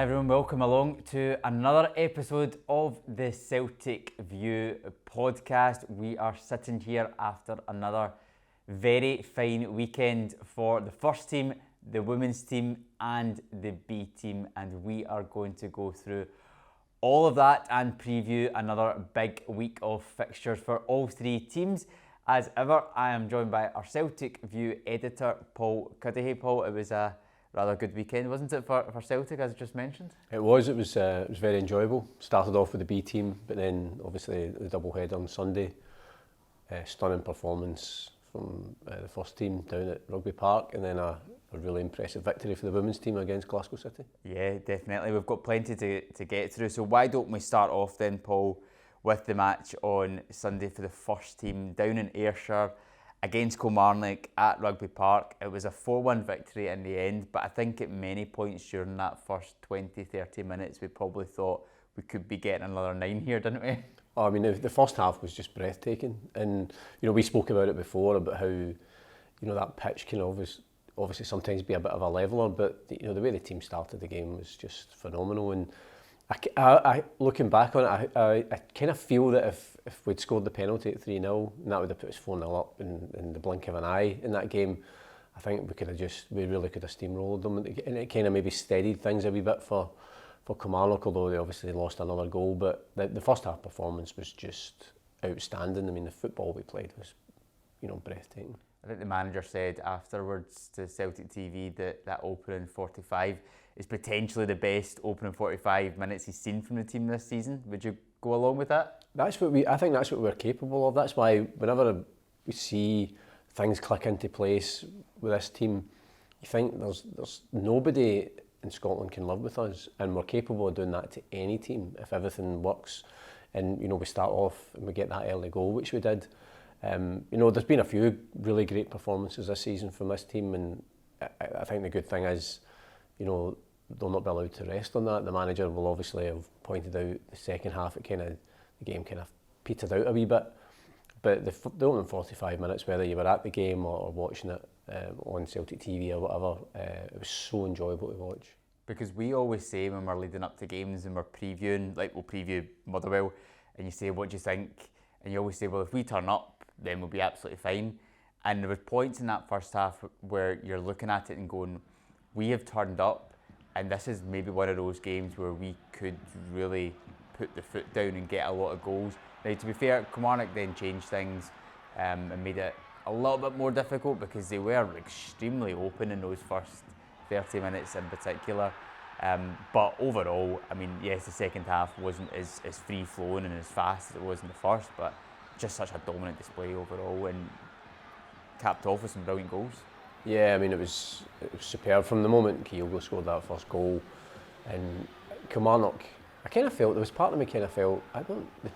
Hi everyone, welcome along to another episode of the Celtic View Podcast. We are sitting here after another very fine weekend for the first team, the women's team and the B team, and we are going to go through all of that and preview another big week of fixtures for all three teams. As ever, I am joined by our Celtic View editor, Paul Cuddihy. Paul, it was a rather good weekend, wasn't it, for Celtic, as just mentioned? It was very enjoyable. Started off with the B team, but then obviously the double header on Sunday. Stunning performance from the first team down at Rugby Park, and then a really impressive victory for the women's team against Glasgow City. Yeah, definitely. We've got plenty to get through. So why don't we start off then, Paul, with the match on Sunday for the first team down in Ayrshire against Kilmarnock at Rugby Park. It was a 4-1 victory in the end, but I think at many points during that first 20-30 minutes we probably thought we could be getting another 9 here, didn't we? Oh, I mean, the first half was just breathtaking, and we spoke about it before about how that pitch can obviously sometimes be a bit of a leveler, but the way the team started the game was just phenomenal. And I looking back on it, I kind of feel that if we'd scored the penalty at 3-0, and that would have put us 4-0 up in the blink of an eye in that game, I think we really could have steamrolled them, and it kind of maybe steadied things a wee bit for Kilmarnock, although they obviously lost another goal. But the first half performance was just outstanding. I mean, the football we played was, breathtaking. I think the manager said afterwards to Celtic TV that opening 45 is potentially the best opening 45 minutes he's seen from the team this season. Would you go along with that? I think that's what we're capable of. That's why whenever we see things click into place with this team, you think there's nobody in Scotland can live with us, and we're capable of doing that to any team if everything works. And we start off and we get that early goal, which we did. There's been a few really great performances this season from this team, and I think the good thing is, they'll not be allowed to rest on that. The manager will obviously have pointed out the second half, the game kind of petered out a wee bit, but the opening 45 minutes, whether you were at the game or watching it on Celtic TV or whatever, it was so enjoyable to watch. Because we always say when we're leading up to games and we're previewing, like we'll preview Motherwell, and you say, what do you think? And you always say, well, if we turn up, then we'll be absolutely fine. And there were points in that first half where you're looking at it and going, we have turned up, and this is maybe one of those games where we could really put the foot down and get a lot of goals. Now, to be fair, Kilmarnock then changed things and made it a little bit more difficult because they were extremely open in those first 30 minutes in particular. But overall, I mean, yes, the second half wasn't as free-flowing and as fast as it was in the first, but just such a dominant display overall and capped off with some brilliant goals. Yeah, I mean, it was superb from the moment Kyogo scored that first goal. And Kilmarnock, I kind of felt, there was part of me kind of felt,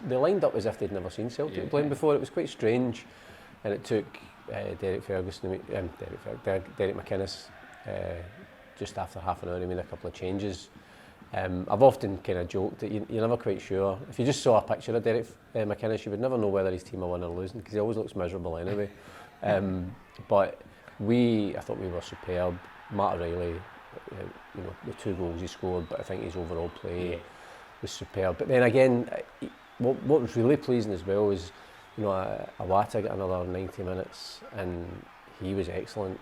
they lined up as if they'd never seen Celtic playing before. It was quite strange, and it took Derek McInnes just after half an hour to make a couple of changes. I've often kind of joked that you're never quite sure. If you just saw a picture of Derek McInnes, you would never know whether his team are winning or losing, because he always looks miserable anyway. But I thought we were superb. Matt O'Reilly, the 2 goals he scored, but I think his overall play was superb. But then again, what was really pleasing as well is, Awata got another 90 minutes, and he was excellent.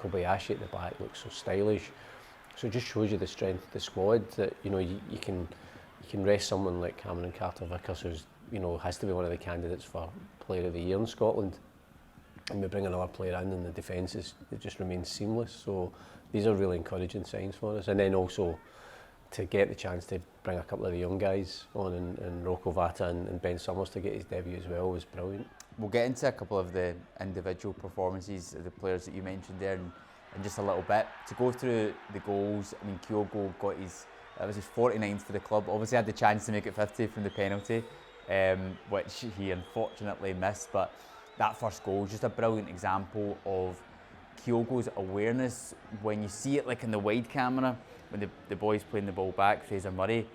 Kobayashi at the back looks so stylish. So it just shows you the strength of the squad, that you can rest someone like Cameron Carter-Vickers, who's has to be one of the candidates for Player of the Year in Scotland, and we bring another player in, and the defence it just remains seamless. So these are really encouraging signs for us. And then also to get the chance to bring a couple of the young guys on, and Rocco Vata and Ben Summers to get his debut as well was brilliant. We'll get into a couple of the individual performances of the players that you mentioned there in just a little bit. To go through the goals, I mean, Kyogo got his 49th for the club. Obviously had the chance to make it 50 from the penalty, which he unfortunately missed, but that first goal is just a brilliant example of Kyogo's awareness. When you see it like in the wide camera, when the boy's playing the ball back, Fraser Murray,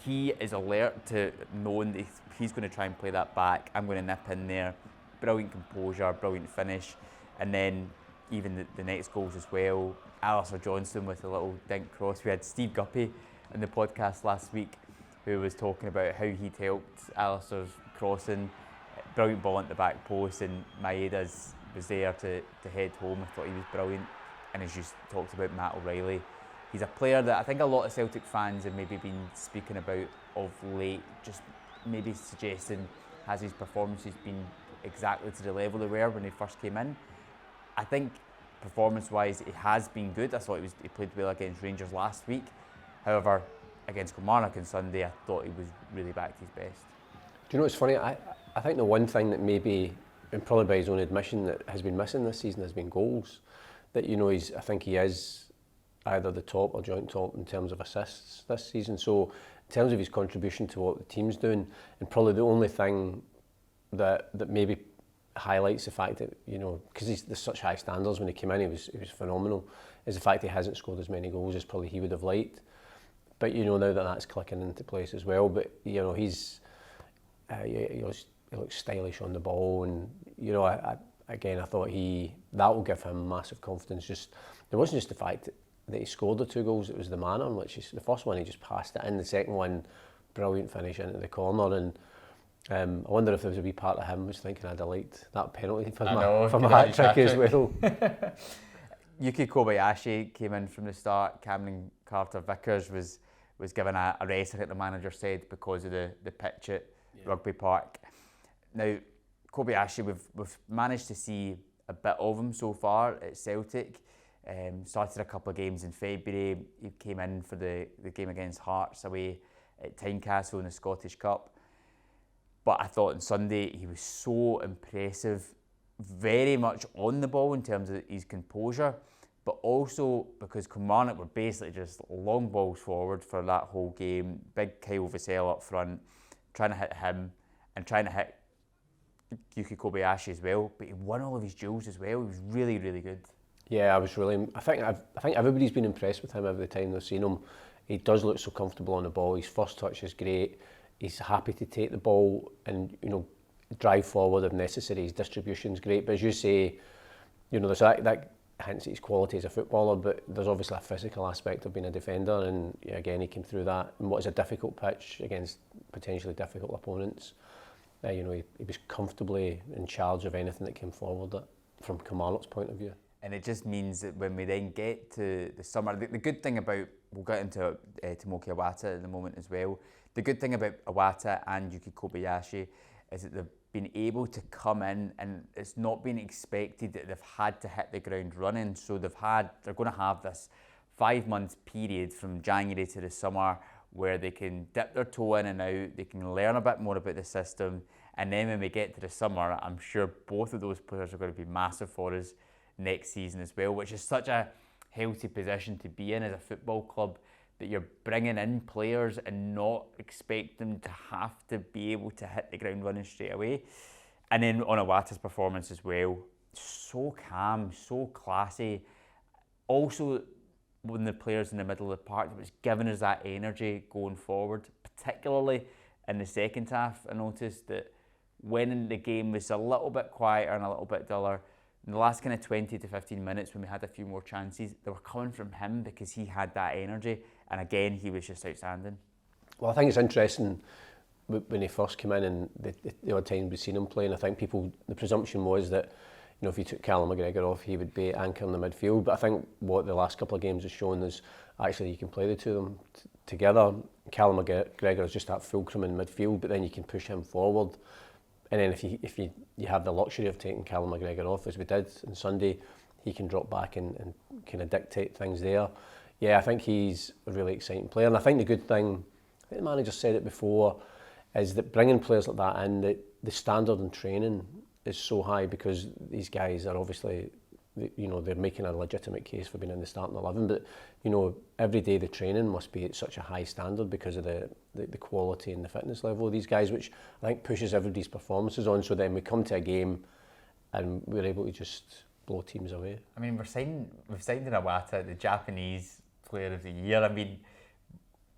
he is alert to knowing that he's going to try and play that back. I'm going to nip in there. Brilliant composure, brilliant finish. And then even the next goals as well. Alistair Johnston with a little dink cross. We had Steve Guppy in the podcast last week who was talking about how he'd helped Alistair's crossing. Brilliant ball into the back post, and Maeda's was there to head home. I thought he was brilliant. And as you talked about Matt O'Reilly, he's a player that I think a lot of Celtic fans have maybe been speaking about of late, just maybe suggesting has his performances been exactly to the level they were when he first came in. I think performance-wise it has been good. I thought he played well against Rangers last week. However, against Kilmarnock on Sunday, I thought he was really back to his best. Do you know what's funny? I think the one thing that maybe, and probably by his own admission, that has been missing this season has been goals. That, you know, I think he is either the top or joint top in terms of assists this season. So in terms of his contribution to what the team's doing, and probably the only thing that maybe highlights the fact that, you know, because there's such high standards when he came in, he was phenomenal, is the fact he hasn't scored as many goals as probably he would have liked. But, you know, now that that's clicking into place as well, but, you know, he looks stylish on the ball, and, you know, I thought that will give him massive confidence. Just it wasn't just the fact that he scored the 2 goals, it was the manner in which the first one he just passed it in, the second one brilliant finish into the corner, and I wonder if there was a wee part of him was thinking I'd have liked that penalty for my hat trick as well. Yuki Kobayashi came in from the start. Cameron Carter-Vickers was given a rest, I think the manager said, because of the pitch at Rugby Park. Now, Kobayashi, we've managed to see a bit of him so far at Celtic. Started a couple of games in February. He came in for the game against Hearts away at Tynecastle in the Scottish Cup. But I thought on Sunday he was so impressive, very much on the ball in terms of his composure, but also because Kilmarnock were basically just long balls forward for that whole game. Big Kyle Vassell up front, trying to hit him and trying to hit Yuki Kobayashi as well. But he won all of his duels as well. He was really, really good. Yeah, I think everybody's been impressed with him every time they've seen him. He does look so comfortable on the ball. His first touch is great. He's happy to take the ball and, you know, drive forward if necessary. His distribution's great. But as you say, you know, there's that hints at his quality as a footballer, but there's obviously a physical aspect of being a defender, and again he came through that in what is a difficult pitch against potentially difficult opponents. You know, he was comfortably in charge of anything that came forward from Kilmarnock's point of view. And it just means that when we then get to the summer, the good thing about, we'll get into Tomoki Iwata in a moment as well, the good thing about Iwata and Yuki Kobayashi is that they've been able to come in and it's not been expected that they've had to hit the ground running. So they're going to have this 5-month period from January to the summer where they can dip their toe in and out, they can learn a bit more about the system, and then when we get to the summer, I'm sure both of those players are going to be massive for us next season as well, which is such a healthy position to be in as a football club, that you're bringing in players and not expect them to have to be able to hit the ground running straight away. And then on Iwata's performance as well, so calm, so classy. Also, one of the players in the middle of the park that was giving us that energy going forward, particularly in the second half. I noticed that when the game was a little bit quieter and a little bit duller, in the last kind of 20 to 15 minutes when we had a few more chances, they were coming from him because he had that energy. And again, he was just outstanding. Well, I think it's interesting when he first came in and the odd time we've seen him playing, I think the presumption was that, you know, if you took Callum McGregor off, he would be anchor in the midfield. But I think what the last couple of games has shown is actually you can play the two of them together. Callum McGregor is just that fulcrum in midfield, but then you can push him forward. And then if you have the luxury of taking Callum McGregor off, as we did on Sunday, he can drop back and kind of dictate things there. Yeah, I think he's a really exciting player. And I think the good thing, I think the manager said it before, is that bringing players like that in, the standard in training is so high because these guys are obviously, you know, they're making a legitimate case for being in the starting 11, but, you know, every day the training must be at such a high standard because of the quality and the fitness level of these guys, which I think pushes everybody's performances on. So then we come to a game and we're able to just blow teams away. I mean, we've signed Iwata, the Japanese Player of the Year. I mean,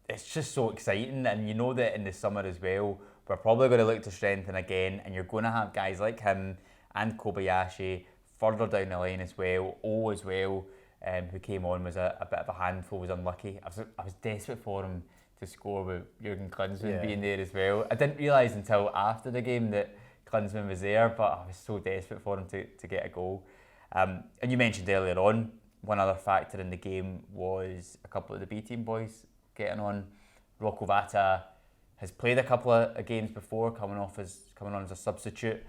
it's just so exciting, and you know that in the summer as well, we're probably going to look to strengthen again, and you're going to have guys like him and Kobayashi further down the line as well, who came on, was a bit of a handful, was unlucky. I was desperate for him to score with Jurgen Klinsmann being there as well. I didn't realise until after the game that Klinsmann was there, but I was so desperate for him to get a goal. And you mentioned earlier on, one other factor in the game was a couple of the B team boys getting on. Rocco Vata has played a couple of games before, coming on as a substitute,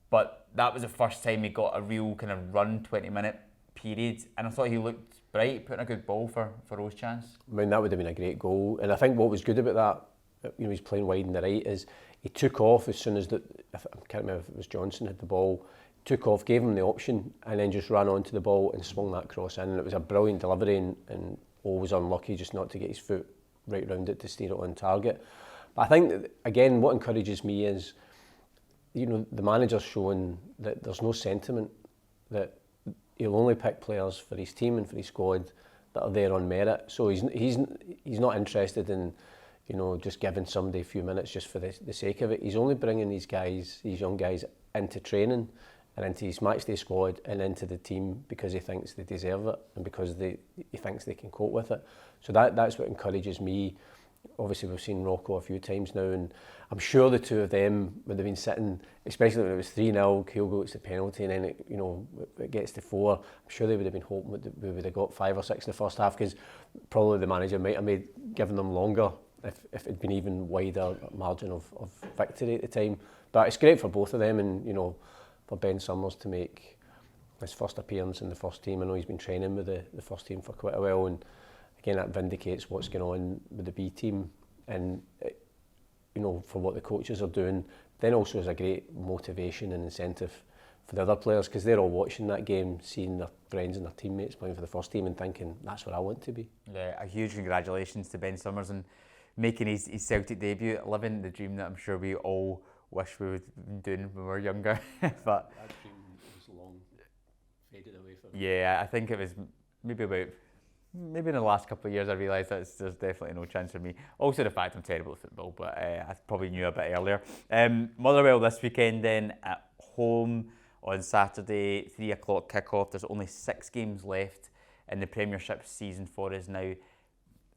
but that was the first time he got a real kind of run 20-minute period, and I thought he looked bright, putting a good ball for Rose chance. I mean, that would have been a great goal, and I think what was good about that, he's playing wide on the right, is he took off as soon as I can't remember if it was Johnson had the ball, took off, gave him the option, and then just ran onto the ball and swung that cross in, and it was a brilliant delivery, and always unlucky just not to get his foot right round it to steer it on target. But I think that, again, what encourages me is, the manager's showing that there's no sentiment, that he'll only pick players for his team and for his squad that are there on merit. So he's not interested in, just giving somebody a few minutes just for the sake of it. He's only bringing these young guys, into training and into his matchday squad and into the team because he thinks they deserve it and because he thinks they can cope with it. So that's what encourages me. Obviously, we've seen Rocco a few times now, and I'm sure the two of them would have been sitting, especially when it was 3-0, Kyogo gets the penalty, and then it gets to 4. I'm sure they would have been hoping we would have got 5 or 6 in the first half, because probably the manager might have given them longer if it'd been even wider margin of victory at the time. But it's great for both of them, and for Ben Summers to make his first appearance in the first team. I know he's been training with the first team for quite a while, and again, that vindicates what's going on with the B team, and for what the coaches are doing. Then also is a great motivation and incentive for the other players, because they're all watching that game, seeing their friends and their teammates playing for the first team and thinking, that's where I want to be. Yeah, a huge congratulations to Ben Summers and making his Celtic debut, living the dream that I'm sure we all wish we would have been doing when we were younger. But that dream was long faded away from I think it was maybe in the last couple of years I realised that there's definitely no chance for me. Also the fact I'm terrible at football, but I probably knew a bit earlier. Motherwell this weekend then at home on Saturday, 3 o'clock kick-off. There's only 6 games left in the Premiership season for us now.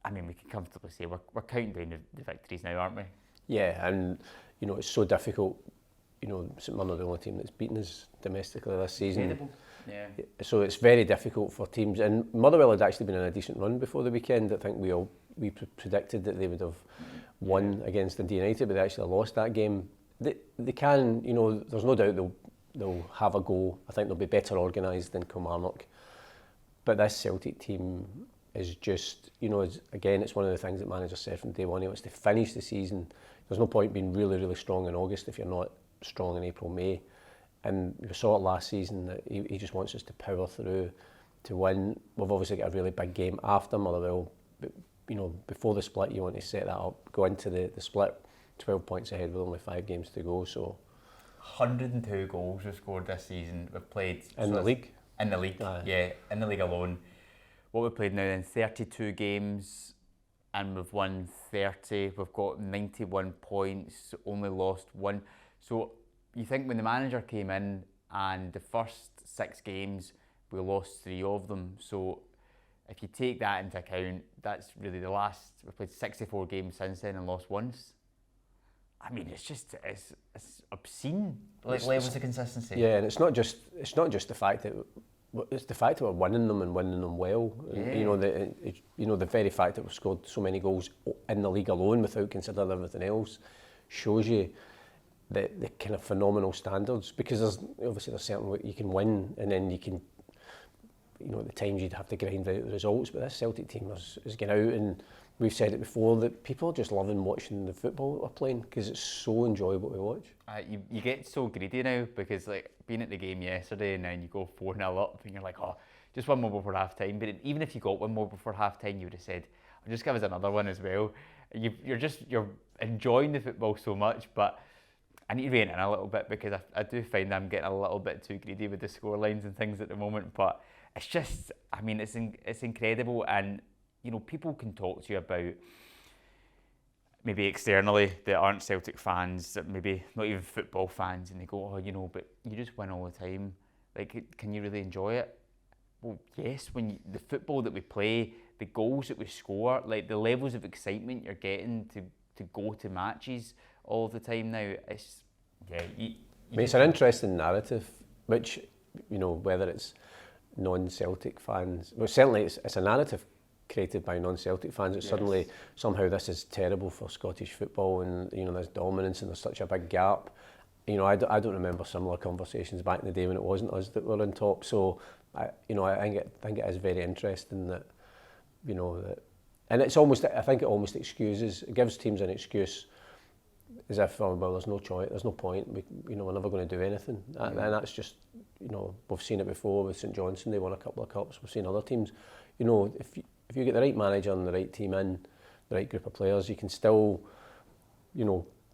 I mean, we can comfortably say we're counting down the victories now, aren't we? Yeah, and it's so difficult. St Mirren are the only team that's beaten us domestically this season. Incredible. Yeah. So it's very difficult for teams, and Motherwell had actually been in a decent run before the weekend. I think we predicted that they would have won against Dundee United, but they actually lost that game. They can, there's no doubt they'll have a go. I think they'll be better organised than Kilmarnock. But this Celtic team is just, it's one of the things that managers said from day one. He wants to finish the season. There's no point being really, really strong in August if you're not strong in April, May. And we saw it last season that he just wants us to power through to win. We've obviously got a really big game after Motherwell, but before the split you want to set that up, go into the split 12 points ahead with only 5 games to go. So 102 goals we've scored this season. We've played in the league. In the league, in the league alone. What we've played now in 32 games, and we've won 30. We've got 91 points, only lost 1. So you think when the manager came in and the first 6 games, we lost 3 of them. So if you take that into account, that's really we've played 64 games since then and lost once. I mean, it's obscene, levels of consistency. Yeah, and it's not just the fact that we're winning them and winning them well. Yeah. The very fact that we've scored so many goals in the league alone without considering everything else shows you the kind of phenomenal standards, because there's certain ways you can win, and then you can, at the times you'd have to grind out the results. But this Celtic team is getting out, and we've said it before, that people are just loving watching the football that we're playing because it's so enjoyable to watch. You get so greedy now, because being at the game yesterday and then you go 4-0 up and you're like, oh, just one more before half time. But even if you got one more before half time, you would have said, I'll just give us another one as well. You're enjoying the football so much, but I need to rein in a little bit, because I do find I'm getting a little bit too greedy with the scorelines and things at the moment. But it's just, I mean, it's incredible. And people can talk to you about, maybe externally, that aren't Celtic fans, that maybe not even football fans, and they go, oh, but you just win all the time. like, can you really enjoy it? Well, yes, the football that we play, the goals that we score, like the levels of excitement you're getting to go to matches all the time now, it's, it's an interesting narrative, which, whether it's non-Celtic fans, well, certainly it's a narrative created by non-Celtic fans that suddenly somehow this is terrible for Scottish football and, there's dominance and there's such a big gap. I don't remember similar conversations back in the day when it wasn't us that were on top. So, I think it is very interesting that, and it's almost, I think it almost excuses, it gives teams an excuse as if, well, there's no choice, there's no point, we're never going to do anything. And that's just, we've seen it before with St Johnstone, they won a couple of cups, we've seen other teams. If you get the right manager and the right team in, the right group of players, you can still,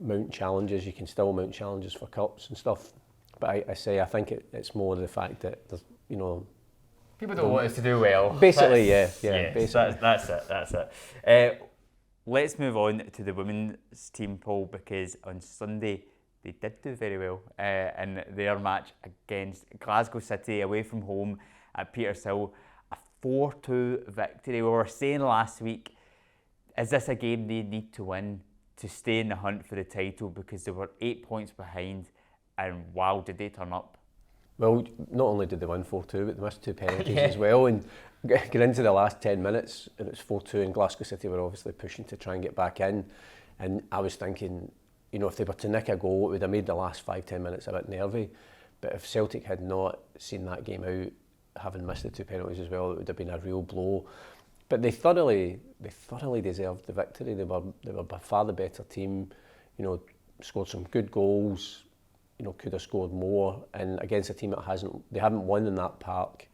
mount challenges, for cups and stuff. But I think it's more the fact that there's, people don't want us to do well. Basically, basically. That's it. Let's move on to the women's team, Paul, because on Sunday they did do very well in their match against Glasgow City away from home at Petershill. A 4-2 victory. We were saying last week, is this a game they need to win to stay in the hunt for the title, because they were 8 points behind, and wow, did they turn up. Well, not only did they win 4-2, but they missed 2 penalties as well, and getting into the last 10 minutes, and it's 4-2, and Glasgow City were obviously pushing to try and get back in, and I was thinking, if they were to nick a goal, it would have made the last 5-10 minutes a bit nervy, but if Celtic had not seen that game out, having missed the 2 penalties as well, it would have been a real blow. But they thoroughly deserved the victory. They were by far the better team. Scored some good goals. Could have scored more. And against a team that haven't won in that park,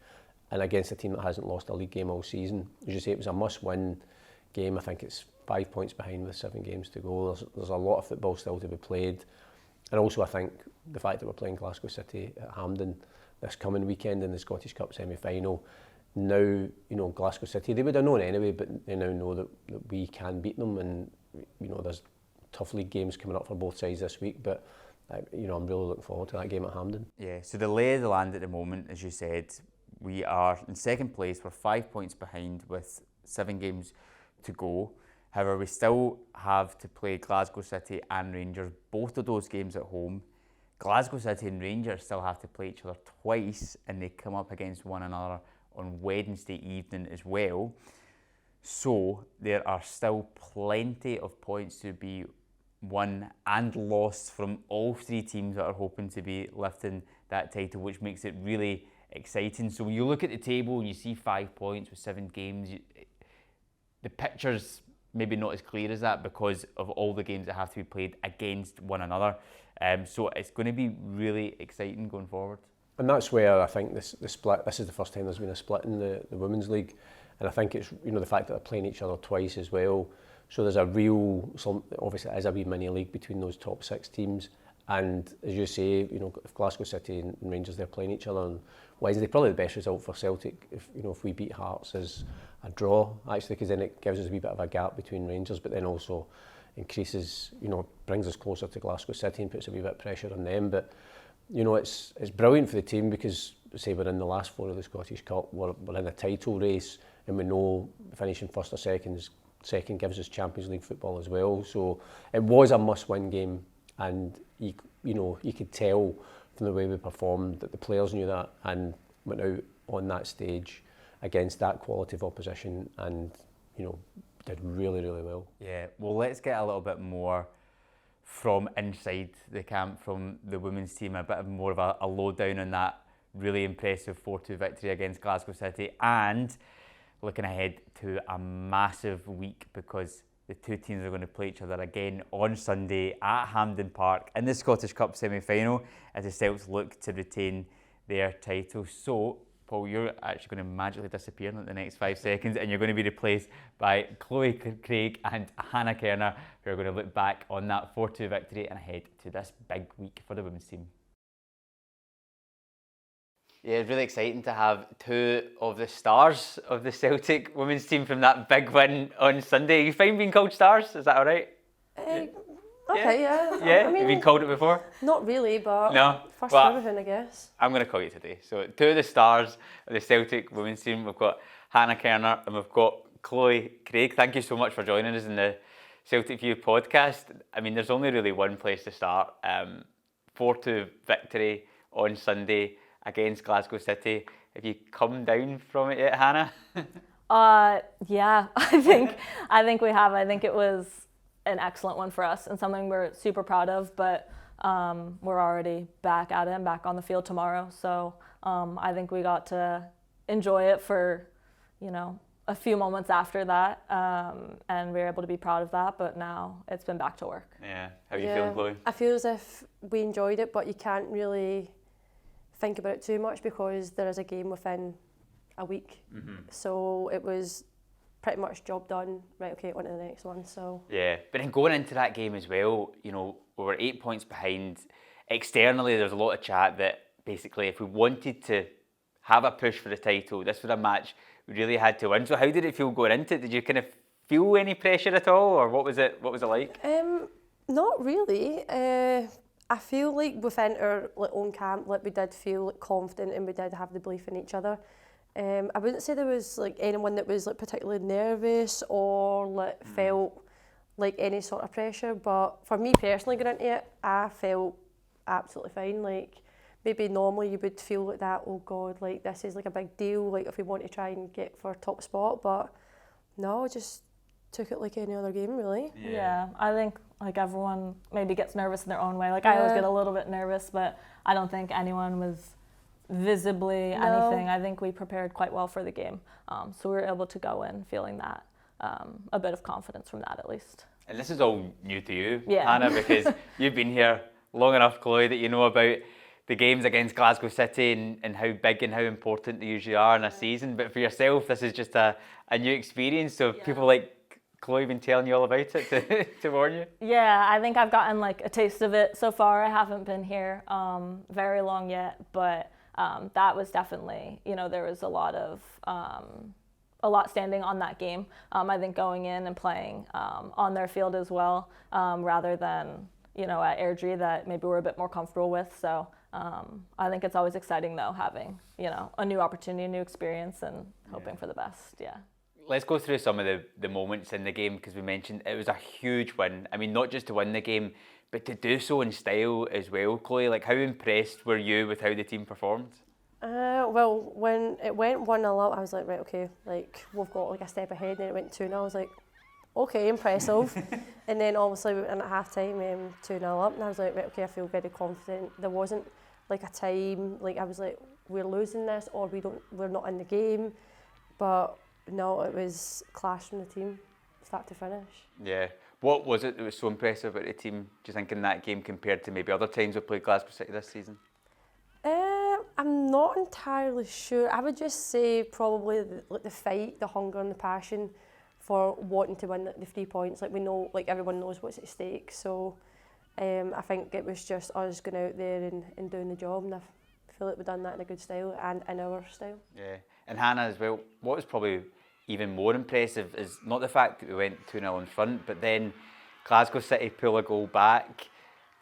and against a team that hasn't lost a league game all season. As you say, it was a must-win game. I think it's 5 points behind with 7 games to go. There's a lot of football still to be played. And also, I think the fact that we're playing Glasgow City at Hampden this coming weekend in the Scottish Cup semi-final. Now, Glasgow City, they would have known anyway, but they now know that we can beat them, and, there's tough league games coming up for both sides this week, but, I'm really looking forward to that game at Hampden. Yeah, so the lay of the land at the moment, as you said, we are in second place, we're 5 points behind with 7 games to go. However, we still have to play Glasgow City and Rangers, both of those games at home. Glasgow City and Rangers still have to play each other twice, and they come up against one another on Wednesday evening as well. So there are still plenty of points to be won and lost from all 3 teams that are hoping to be lifting that title, which makes it really exciting. So when you look at the table and you see 5 points with 7 games, the picture's maybe not as clear as that because of all the games that have to be played against one another. So it's going to be really exciting going forward. And that's where I think the split, this is the first time there's been a split in the Women's League, and I think it's the fact that they're playing each other twice as well, so there's a real, obviously it is a wee mini league between those top 6 teams, and as you say, if Glasgow City and Rangers, they're playing each other on Wednesday, probably the best result for Celtic if we beat Hearts is a draw, actually, because then it gives us a wee bit of a gap between Rangers, but then also increases, brings us closer to Glasgow City and puts a wee bit of pressure on them. But it's brilliant for the team because, say, we're in the last 4 of the Scottish Cup, we're in a title race, and we know finishing first or second gives us Champions League football as well. So it was a must-win game, and you could tell from the way we performed that the players knew that and went out on that stage against that quality of opposition and did really, really well. Yeah, well, let's get a little bit more from inside the camp from the women's team, a bit more of a lowdown on that really impressive 4-2 victory against Glasgow City, and looking ahead to a massive week because the 2 teams are going to play each other again on Sunday at Hampden Park in the Scottish Cup semi-final as the Celts look to retain their title. So, Paul, you're actually going to magically disappear in the next 5 seconds, and you're going to be replaced by Chloe Craig and Hana Kerner, who are going to look back on that 4-2 victory and ahead to this big week for the women's team. Yeah, it's really exciting to have 2 of the stars of the Celtic women's team from that big win on Sunday. You fine being called stars? Is that all right? Okay, yeah. Yeah? I mean, Have you been called it before? not really, but No? first Well, for everything, I guess. I'm going to call you today. So 2 of the stars of the Celtic women's team, we've got Hana Kerner and we've got Chloe Craig. Thank you so much for joining us in the Celtic View podcast. I mean, there's only really one place to start. 4-2 victory on Sunday against Glasgow City. Have you come down from it yet, Hannah? Yeah, I think we have. I think it was an excellent one for us and something we're super proud of, but we're already back at it and back on the field tomorrow. So I think we got to enjoy it for, a few moments after that, and we were able to be proud of that, but now it's been back to work. Yeah. How are you feeling, Chloe? I feel as if we enjoyed it, but you can't really think about it too much because there is a game within a week. Mm-hmm. So it was pretty much job done. Right, okay, on to the next one. So Yeah, but then going into that game as well, we were 8 points behind. Externally, there's a lot of chat that basically if we wanted to have a push for the title, this was a match we really had to win. So how did it feel going into it? Did you kind of feel any pressure at all, or what was it like? not really. I feel like within our own camp, we did feel confident and we did have the belief in each other. I wouldn't say there was anyone that was particularly nervous or felt any sort of pressure, but for me personally going into it, I felt absolutely fine. Maybe normally you would feel like that, oh God, this is a big deal, if we want to try and get for top spot, but no, I just took it like any other game really. Yeah, I think everyone maybe gets nervous in their own way. I always get a little bit nervous, but I don't think anyone was visibly anything. I think we prepared quite well for the game, so we were able to go in feeling that a bit of confidence from that at least. And this is all new to you, Yeah. Hannah, because you've been here long enough, Chloe, that you know about the games against Glasgow City and how big and how important they usually are in a season. But for yourself, this is just a new experience. So people like Chloe been telling you all about it to warn you? Yeah, I think I've gotten a taste of it so far. I haven't been here very long yet, but that was definitely, there was a lot standing on that game. I think going in and playing on their field as well, rather than at Airdrie that maybe we're a bit more comfortable with. So I think it's always exciting though, having a new opportunity, a new experience, and hoping for the best. Yeah. Let's go through some of the moments in the game, because we mentioned it was a huge win. I mean, not just to win the game, but to do so in style as well. Chloe, how impressed were you with how the team performed? Well, when it went 1-0 up, I was like, right, okay, we've got a step ahead, and it went 2-0. I was like, okay, impressive. And then obviously we went in at half time 2-0 up, and I was like, right, okay, I feel very confident. There wasn't a time I was like, we're losing this or we're not in the game. But no, it was class from the team, start to finish. Yeah. What was it that was so impressive about the team, do you think, in that game compared to maybe other times we've played Glasgow City this season? I'm not entirely sure. I would just say probably the fight, the hunger and the passion for wanting to win the 3 points. We know, everyone knows what's at stake. So I think it was just us going out there and doing the job, and I feel like we've done that in a good style and in our style. Yeah. And Hannah as well, what was probably even more impressive is not the fact that we went 2-0 in front, but then Glasgow City pull a goal back,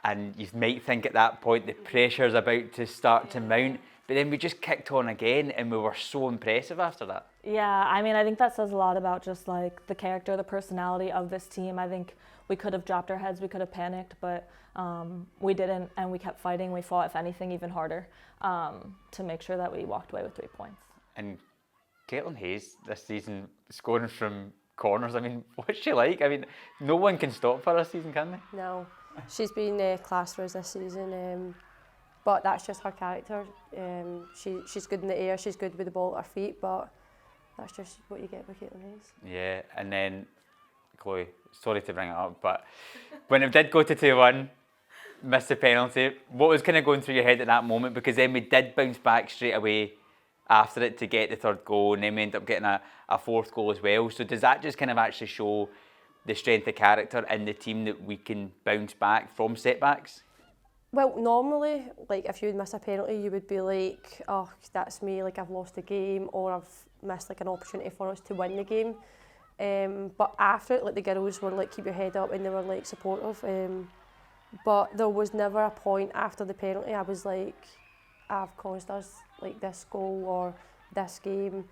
and you might think at that point the pressure's about to start to mount, but then we just kicked on again and we were so impressive after that. Yeah, I mean, I think that says a lot about just the character, the personality of this team. I think we could have dropped our heads, we could have panicked, but we didn't, and we kept fighting. We fought, if anything, even harder to make sure that we walked away with 3 points. And Caitlin Hayes this season scoring from corners, I mean, what's she like? I mean, no one can stop her this season, can they? No, she's been class for us this season, but that's just her character. She's good in the air, she's good with the ball at her feet, but that's just what you get with Caitlin Hayes. Yeah, and then, Chloe, sorry to bring it up, but when it did go to 2-1, missed the penalty, what was kind of going through your head at that moment? Because then we did bounce back straight away after it to get the third goal, and then we ended up getting a fourth goal as well. So does that just kind of actually show the strength of character in the team that we can bounce back from setbacks? Well, normally, if you would miss a penalty, you would be like, oh, that's me, I've lost the game, or I've missed an opportunity for us to win the game. But after it, like the girls were like, keep your head up, and they were like supportive. But there was never a point after the penalty I was like, I've caused us like this goal or this game.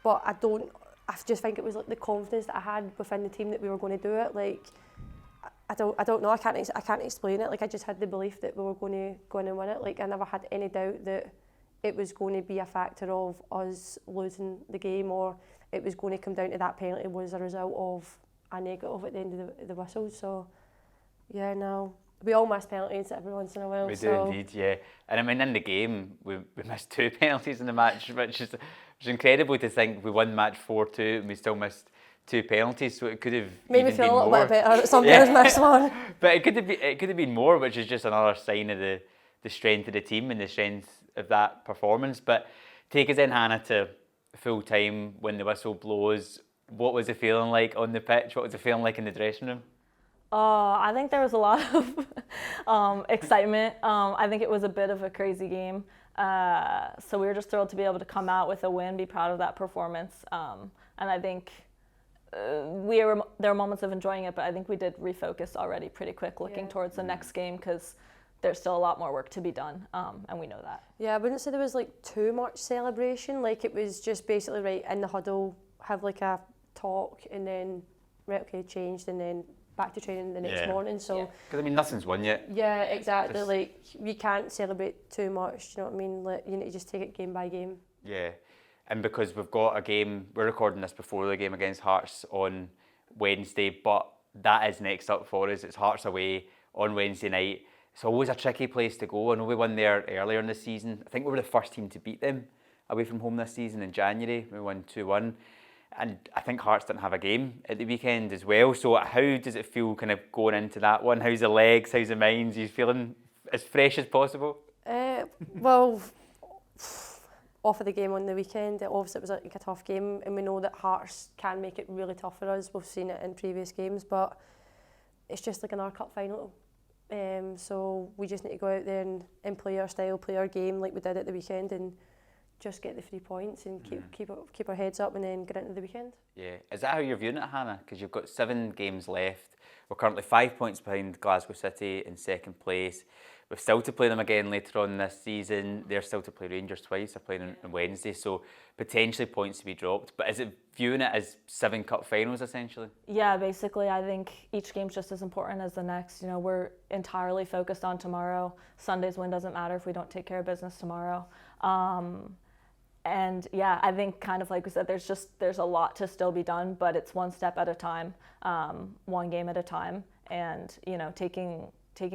But I just think it was like the confidence that I had within the team that we were going to do it. Like, I don't know, I can't explain it. Like, I just had the belief that we were going to go in and win it. Like, I never had any doubt that it was going to be a factor of us losing the game, or it was going to come down to that penalty was a result of a negative at the end of the whistle. So, yeah, no. We all miss penalties every once in a while. We do indeed, yeah. And I mean, in the game, we missed 2 penalties in the match, which is incredible to think we won match 4-2 and we still missed 2 penalties, so it could have made me feel a little bit better. Somebody has missed one. But it could have been more, which is just another sign of the strength of the team and the strength of that performance. But take us in, Hana, to full time when the whistle blows. What was it feeling like on the pitch? What was it feeling like in the dressing room? I think there was a lot of excitement. I think it was a bit of a crazy game. So we were just thrilled to be able to come out with a win, be proud of that performance. And I think there were moments of enjoying it, but I think we did refocus already pretty quick looking towards the next game, because there's still a lot more work to be done, and we know that. Yeah, I wouldn't say there was like too much celebration. Like, it was just basically right in the huddle, have like a talk, and then right, okay, changed, and then back to training the next morning. So because I mean, nothing's won yet. Yeah, exactly. Like, you can't celebrate too much. You know what I mean? Like, you need to just take it game by game. Yeah, and because we've got a game, we're recording this before the game against Hearts on Wednesday, but that is next up for us. It's Hearts away on Wednesday night. It's always a tricky place to go. I know we won there earlier in the season. I think we were the first team to beat them away from home this season in January. We won 2-1. And I think Hearts didn't have a game at the weekend as well. So how does it feel kind of going into that one? How's the legs? How's the minds? Are you feeling as fresh as possible? Well, off of the game on the weekend, obviously it was like a tough game, and we know that Hearts can make it really tough for us. We've seen it in previous games, but it's just like an R Cup final. So we just need to go out there and play our style, play our game like we did at the weekend, and just get the 3 points and keep our heads up and then get into the weekend. Yeah. Is that how you're viewing it, Hannah? Because you've got 7 games left. We're currently 5 points behind Glasgow City in second place. We've still to play them again later on this season. They're still to play Rangers twice. They're playing on Wednesday, so potentially points to be dropped. But is it viewing it as 7 cup finals essentially? Yeah, basically. I think each game's just as important as the next. You know, we're entirely focused on tomorrow. Sunday's win doesn't matter if we don't take care of business tomorrow. And yeah, I think kind of like we said, there's a lot to still be done, but it's one step at a time, one game at a time, and you know, taking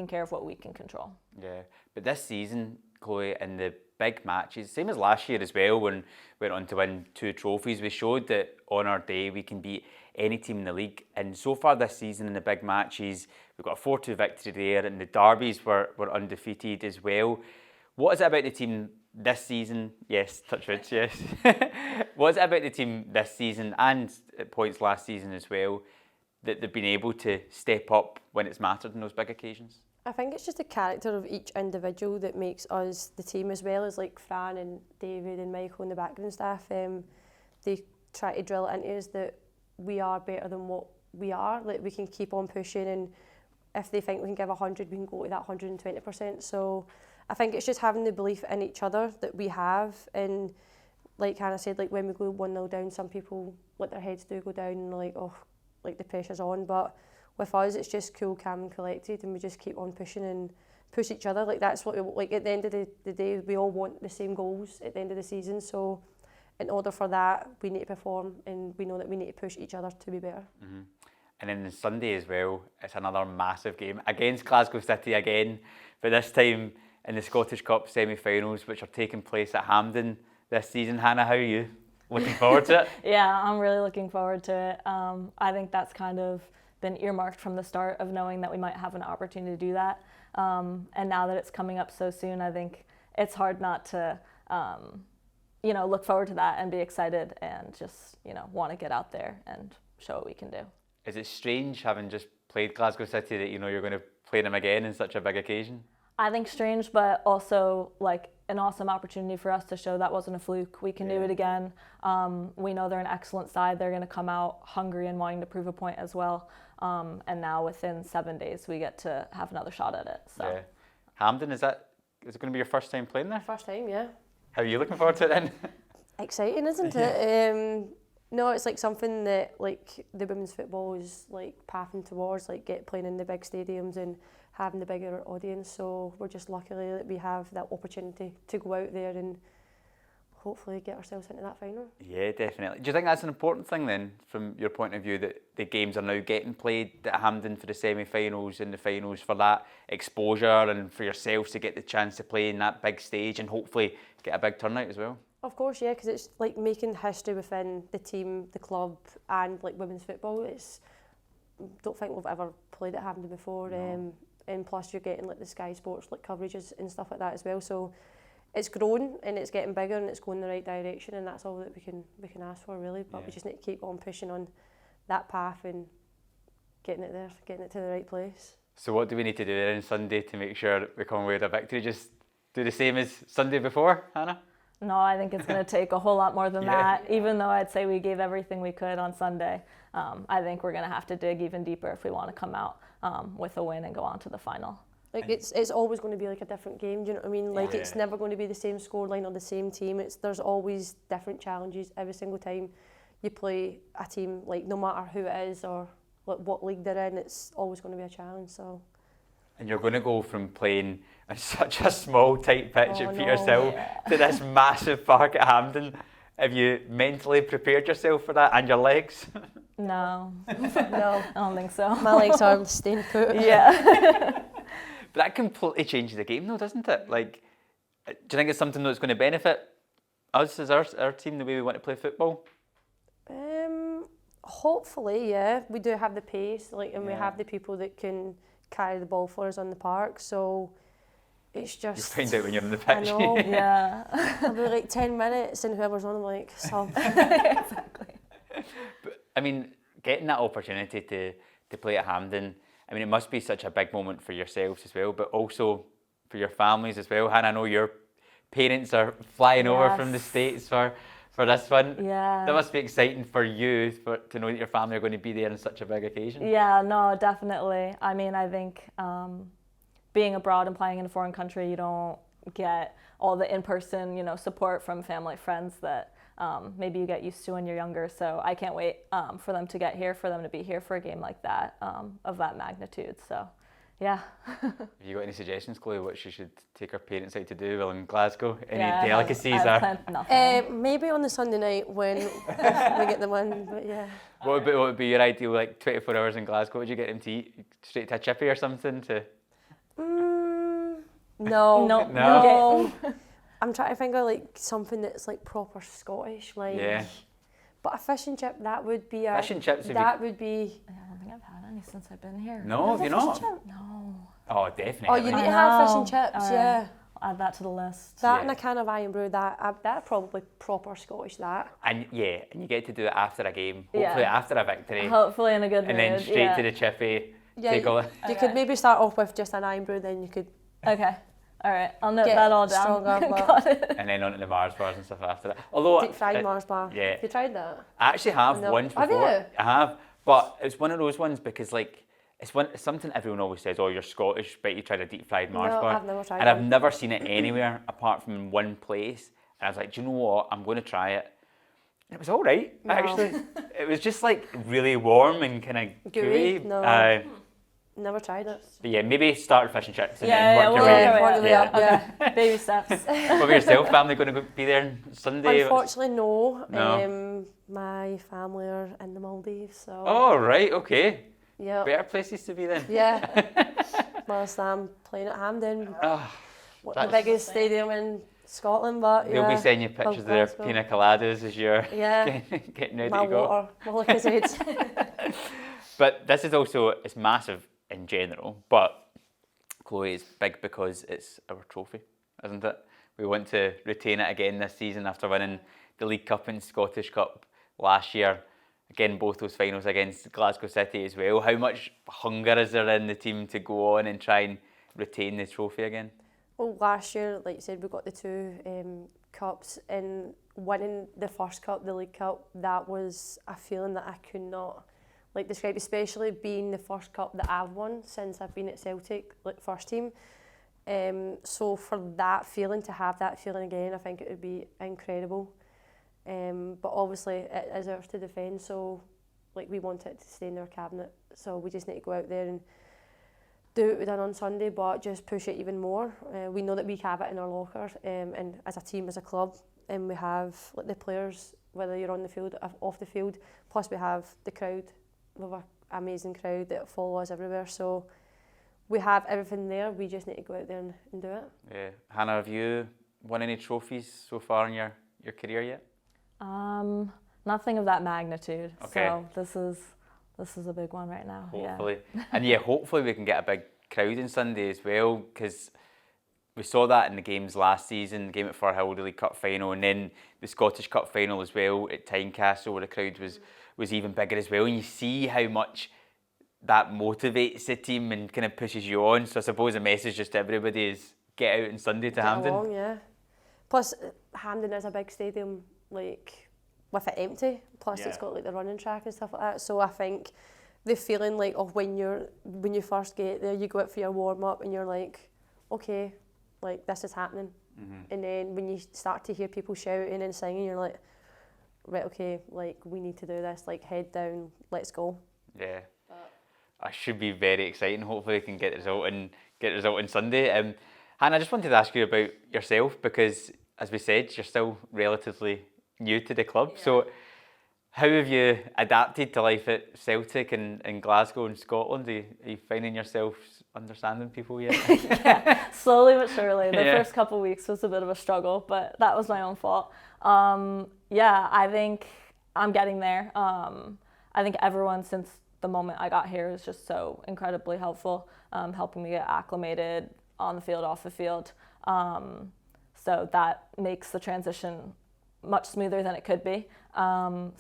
care of what we can control. Yeah, but this season, Chloe, in the big matches, same as last year as well, when we went on to win 2 trophies, we showed that on our day we can beat any team in the league. And so far this season in the big matches, we've got a 4-2 victory there, and the derbies were undefeated as well. What is it about the team this season? Yes, touch wood, yes. What is it about the team this season and at points last season as well that they've been able to step up when it's mattered in those big occasions? I think it's just the character of each individual that makes us the team, as well as like Fran and David and Michael and the background staff. They try to drill it into us that we are better than what we are. Like, we can keep on pushing, and if they think we can give 100, we can go to that 120%. So I think it's just having the belief in each other that we have. And like Hannah said, like when we go 1-0 down, some people, like, their heads do go down and like, oh, like the pressure's on. But with us, it's just cool, calm and collected, and we just keep on pushing and push each other. Like, that's what we, like, at the end of the day, we all want the same goals at the end of the season. So in order for that, we need to perform, and we know that we need to push each other to be better. Mm-hmm. And then Sunday as well, it's another massive game against Glasgow City again, but this time in the Scottish Cup semi-finals, which are taking place at Hampden this season. Hannah, how are you? Looking forward to it? Yeah, I'm really looking forward to it. I think that's kind of been earmarked from the start, of knowing that we might have an opportunity to do that. And now that it's coming up so soon, I think it's hard not to, look forward to that and be excited and just, want to get out there and show what we can do. Is it strange, having just played Glasgow City, that you're going to play them again in such a big occasion? I think strange, but also like an awesome opportunity for us to show that wasn't a fluke. We can do it again. We know they're an excellent side. They're going to come out hungry and wanting to prove a point as well. And now within 7 days, we get to have another shot at it. So. Yeah. Hampden, is it going to be your first time playing there? First time, yeah. How are you looking forward to it then? Exciting, isn't it? No, it's like something that like the women's football is like pathing towards, like playing in the big stadiums and having the bigger audience. So we're just lucky that we have that opportunity to go out there and hopefully get ourselves into that final. Yeah, definitely. Do you think that's an important thing then, from your point of view, that the games are now getting played at Hampden for the semi-finals and the finals, for that exposure and for yourselves to get the chance to play in that big stage and hopefully get a big turnout as well? Of course, yeah, because it's like making history within the team, the club, and like women's football. Don't think we've ever played at Hampden before, No. And plus you're getting like the Sky Sports like coverages and stuff like that as well. So it's grown and it's getting bigger and it's going in the right direction, and that's all that we can ask for really. But we just need to keep on pushing on that path and getting it there, getting it to the right place. So what do we need to do there on Sunday to make sure we come away with a victory? Just do the same as Sunday before, Hannah? No, I think it's going to take a whole lot more than that. Even though I'd say we gave everything we could on Sunday, I think we're going to have to dig even deeper if we want to come out with a win and go on to the final. Like it's always going to be like a different game. Do you know what I mean? Like it's never going to be the same scoreline or the same team. There's always different challenges every single time you play a team. Like no matter who it is or like what league they're in, it's always going to be a challenge. So. And you're going to go from playing on such a small, tight pitch at Petershill to this massive park at Hampden. Have you mentally prepared yourself for that, and your legs? No. No. I don't think so. My legs are staying put. Yeah. But that completely changes the game though, doesn't it? Like, do you think it's something that's going to benefit us as our team, the way we want to play football? Hopefully, yeah. We do have the pace, and we have the people that can carry the ball for us on the park, so it's just... You find out when you're on the pitch. I know. Yeah. I'll be like 10 minutes and whoever's on, I'm like, sub. Exactly. But, I mean, getting that opportunity to play at Hampden, I mean, it must be such a big moment for yourselves as well, but also for your families as well. Hannah, I know your parents are flying over from the States for this one. Yeah. That must be exciting for you to know that your family are going to be there on such a big occasion. Yeah, no, definitely. I mean, I think being abroad and playing in a foreign country, you don't get all the in-person, support from family, friends that maybe you get used to when you're younger. So I can't wait for them to get here, for them to be here for a game like that, of that magnitude. So, yeah. Have you got any suggestions, Chloe, what she should take her parents out to do while in Glasgow? Any Yeah, delicacies? Maybe on the Sunday night when we get the win, but yeah. What would be your ideal, like 24 hours in Glasgow? Would you get them to eat straight to a chippy or something? No. I'm trying to think of like something that's like proper Scottish, like. Yeah. But a fish and chip, that would be a. Fish and chips. Would be. I don't think I've had any since I've been here. No, have you not? No. Oh, definitely. Oh, you need to have fish and chips, yeah. I'll add that to the list. That and a can of iron brew, that probably proper Scottish, that. And you get to do it after a game, hopefully after a victory. Hopefully in a good mood. And then straight to the chippy. Yeah, take all you could maybe start off with just an iron brew, then you could... Okay. All right, I'll note that all down. Stronger, Got it. And then on to the Mars bars and stuff after that. Although deep fried Mars bar. Yeah. Have you tried that? I actually have once before. Have you? I have, but it's one of those ones because it's something everyone always says. Oh, you're Scottish, but you tried a deep fried Mars bar. I've never tried and it. I've never seen it anywhere apart from in one place. And I was like, do you know what? I'm going to try it. And it was all right, actually. It was just like really warm and kind of gooey. No. Never tried it. But yeah, maybe start with fish and chips and then work your way. Yeah. Baby steps. What about yourself? Family going to be there on Sunday? Unfortunately, no. No. My family are in the Maldives, so. Oh, right, okay. Yeah. Better places to be then. Yeah. Whilst I'm playing at Hampden, the biggest stadium in Scotland, but They'll be sending you pictures of their pina coladas as you're getting ready to go. My Lucozade. But this is also, it's massive in general, but Chloe, it's big because it's our trophy, isn't it? We want to retain it again this season after winning the League Cup and Scottish Cup last year. Again, both those finals against Glasgow City as well. How much hunger is there in the team to go on and try and retain the trophy again? Well, last year, like you said, we got the 2 cups, and winning the first cup, the League Cup, that was a feeling that I could not describe, especially being the first cup that I've won since I've been at Celtic, first team. So for that feeling, to have that feeling again, I think it would be incredible. But obviously it is ours to defend, so we want it to stay in our cabinet. So we just need to go out there and do what we done on Sunday, but just push it even more. We know that we have it in our locker, and as a team, as a club, and we have the players, whether you're on the field or off the field. Plus we have the crowd. We have an amazing crowd that follow us everywhere. So we have everything there. We just need to go out there and do it. Yeah. Hannah, have you won any trophies so far in your career yet? Nothing of that magnitude. Okay. So this is a big one right now. Hopefully. Yeah. And hopefully we can get a big crowd on Sunday as well, because we saw that in the games last season, the game at Firhill, the League Cup final, and then the Scottish Cup final as well at Tynecastle, where the crowd was even bigger as well. And you see how much that motivates the team and kind of pushes you on. So I suppose the message just to everybody is get out on Sunday to Hampden. Along, yeah. Plus, Hampden is a big stadium, with it empty. Plus, it's got the running track and stuff like that. So I think the feeling of when you first get there, you go out for your warm up and you're like, okay, this is happening. Mm-hmm. And then when you start to hear people shouting and singing, you're like, right, okay, we need to do this. Head down, let's go. Yeah. I should be very exciting. Hopefully, we can get the result on Sunday. Hannah, I just wanted to ask you about yourself, because, as we said, you're still relatively new to the club. Yeah. So, how have you adapted to life at Celtic and Glasgow and Scotland? Are you finding yourself understanding people yet? Yeah, slowly but surely. The first couple of weeks was a bit of a struggle, but that was my own fault. I think I'm getting there. I think everyone since the moment I got here is just so incredibly helpful, helping me get acclimated on the field, off the field. So that makes the transition much smoother than it could be. I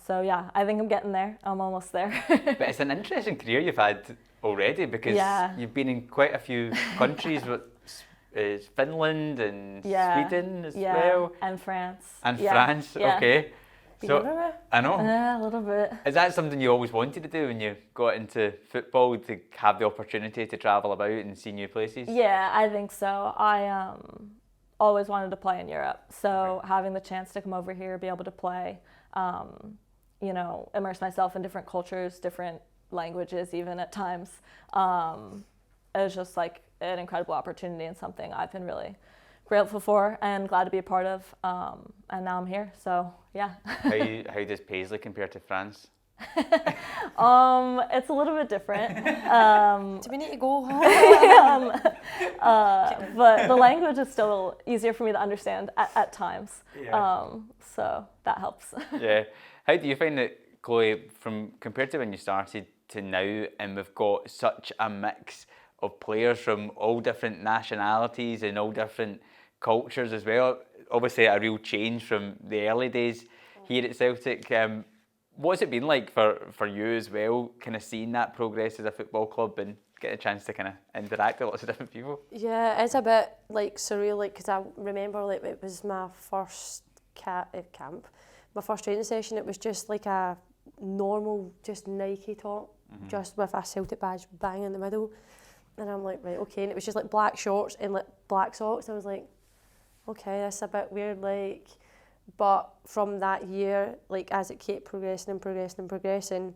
think I'm getting there. I'm almost there. But it's an interesting career you've had already, because you've been in quite a few countries, with Finland and Sweden as well. And France. France, okay. So, I know. Yeah, a little bit. Is that something you always wanted to do when you got into football, to have the opportunity to travel about and see new places? Yeah, I think so. I always wanted to play in Europe. So having the chance to come over here, be able to play, immerse myself in different cultures, different languages even at times, it was just an incredible opportunity and something I've been really grateful for and glad to be a part of. And now I'm here, so yeah. How does Paisley compare to France? It's a little bit different. Do we need to go? But the language is still easier for me to understand at times. Yeah. So that helps. Yeah. How do you find it, Chloe, from compared to when you started to now, and we've got such a mix of players from all different nationalities and all different cultures as well? Obviously a real change from the early days here at Celtic. What's it been like for you as well, kind of seeing that progress as a football club and getting a chance to kind of interact with lots of different people? Yeah, it's a bit surreal, because I remember it was my first camp, my first training session. It was just a normal, just Nike top, just with a Celtic badge bang in the middle. And I'm like, right, okay. And it was just black shorts and black socks. I was like, okay, that's a bit weird. But from that year, as it kept progressing and progressing and progressing,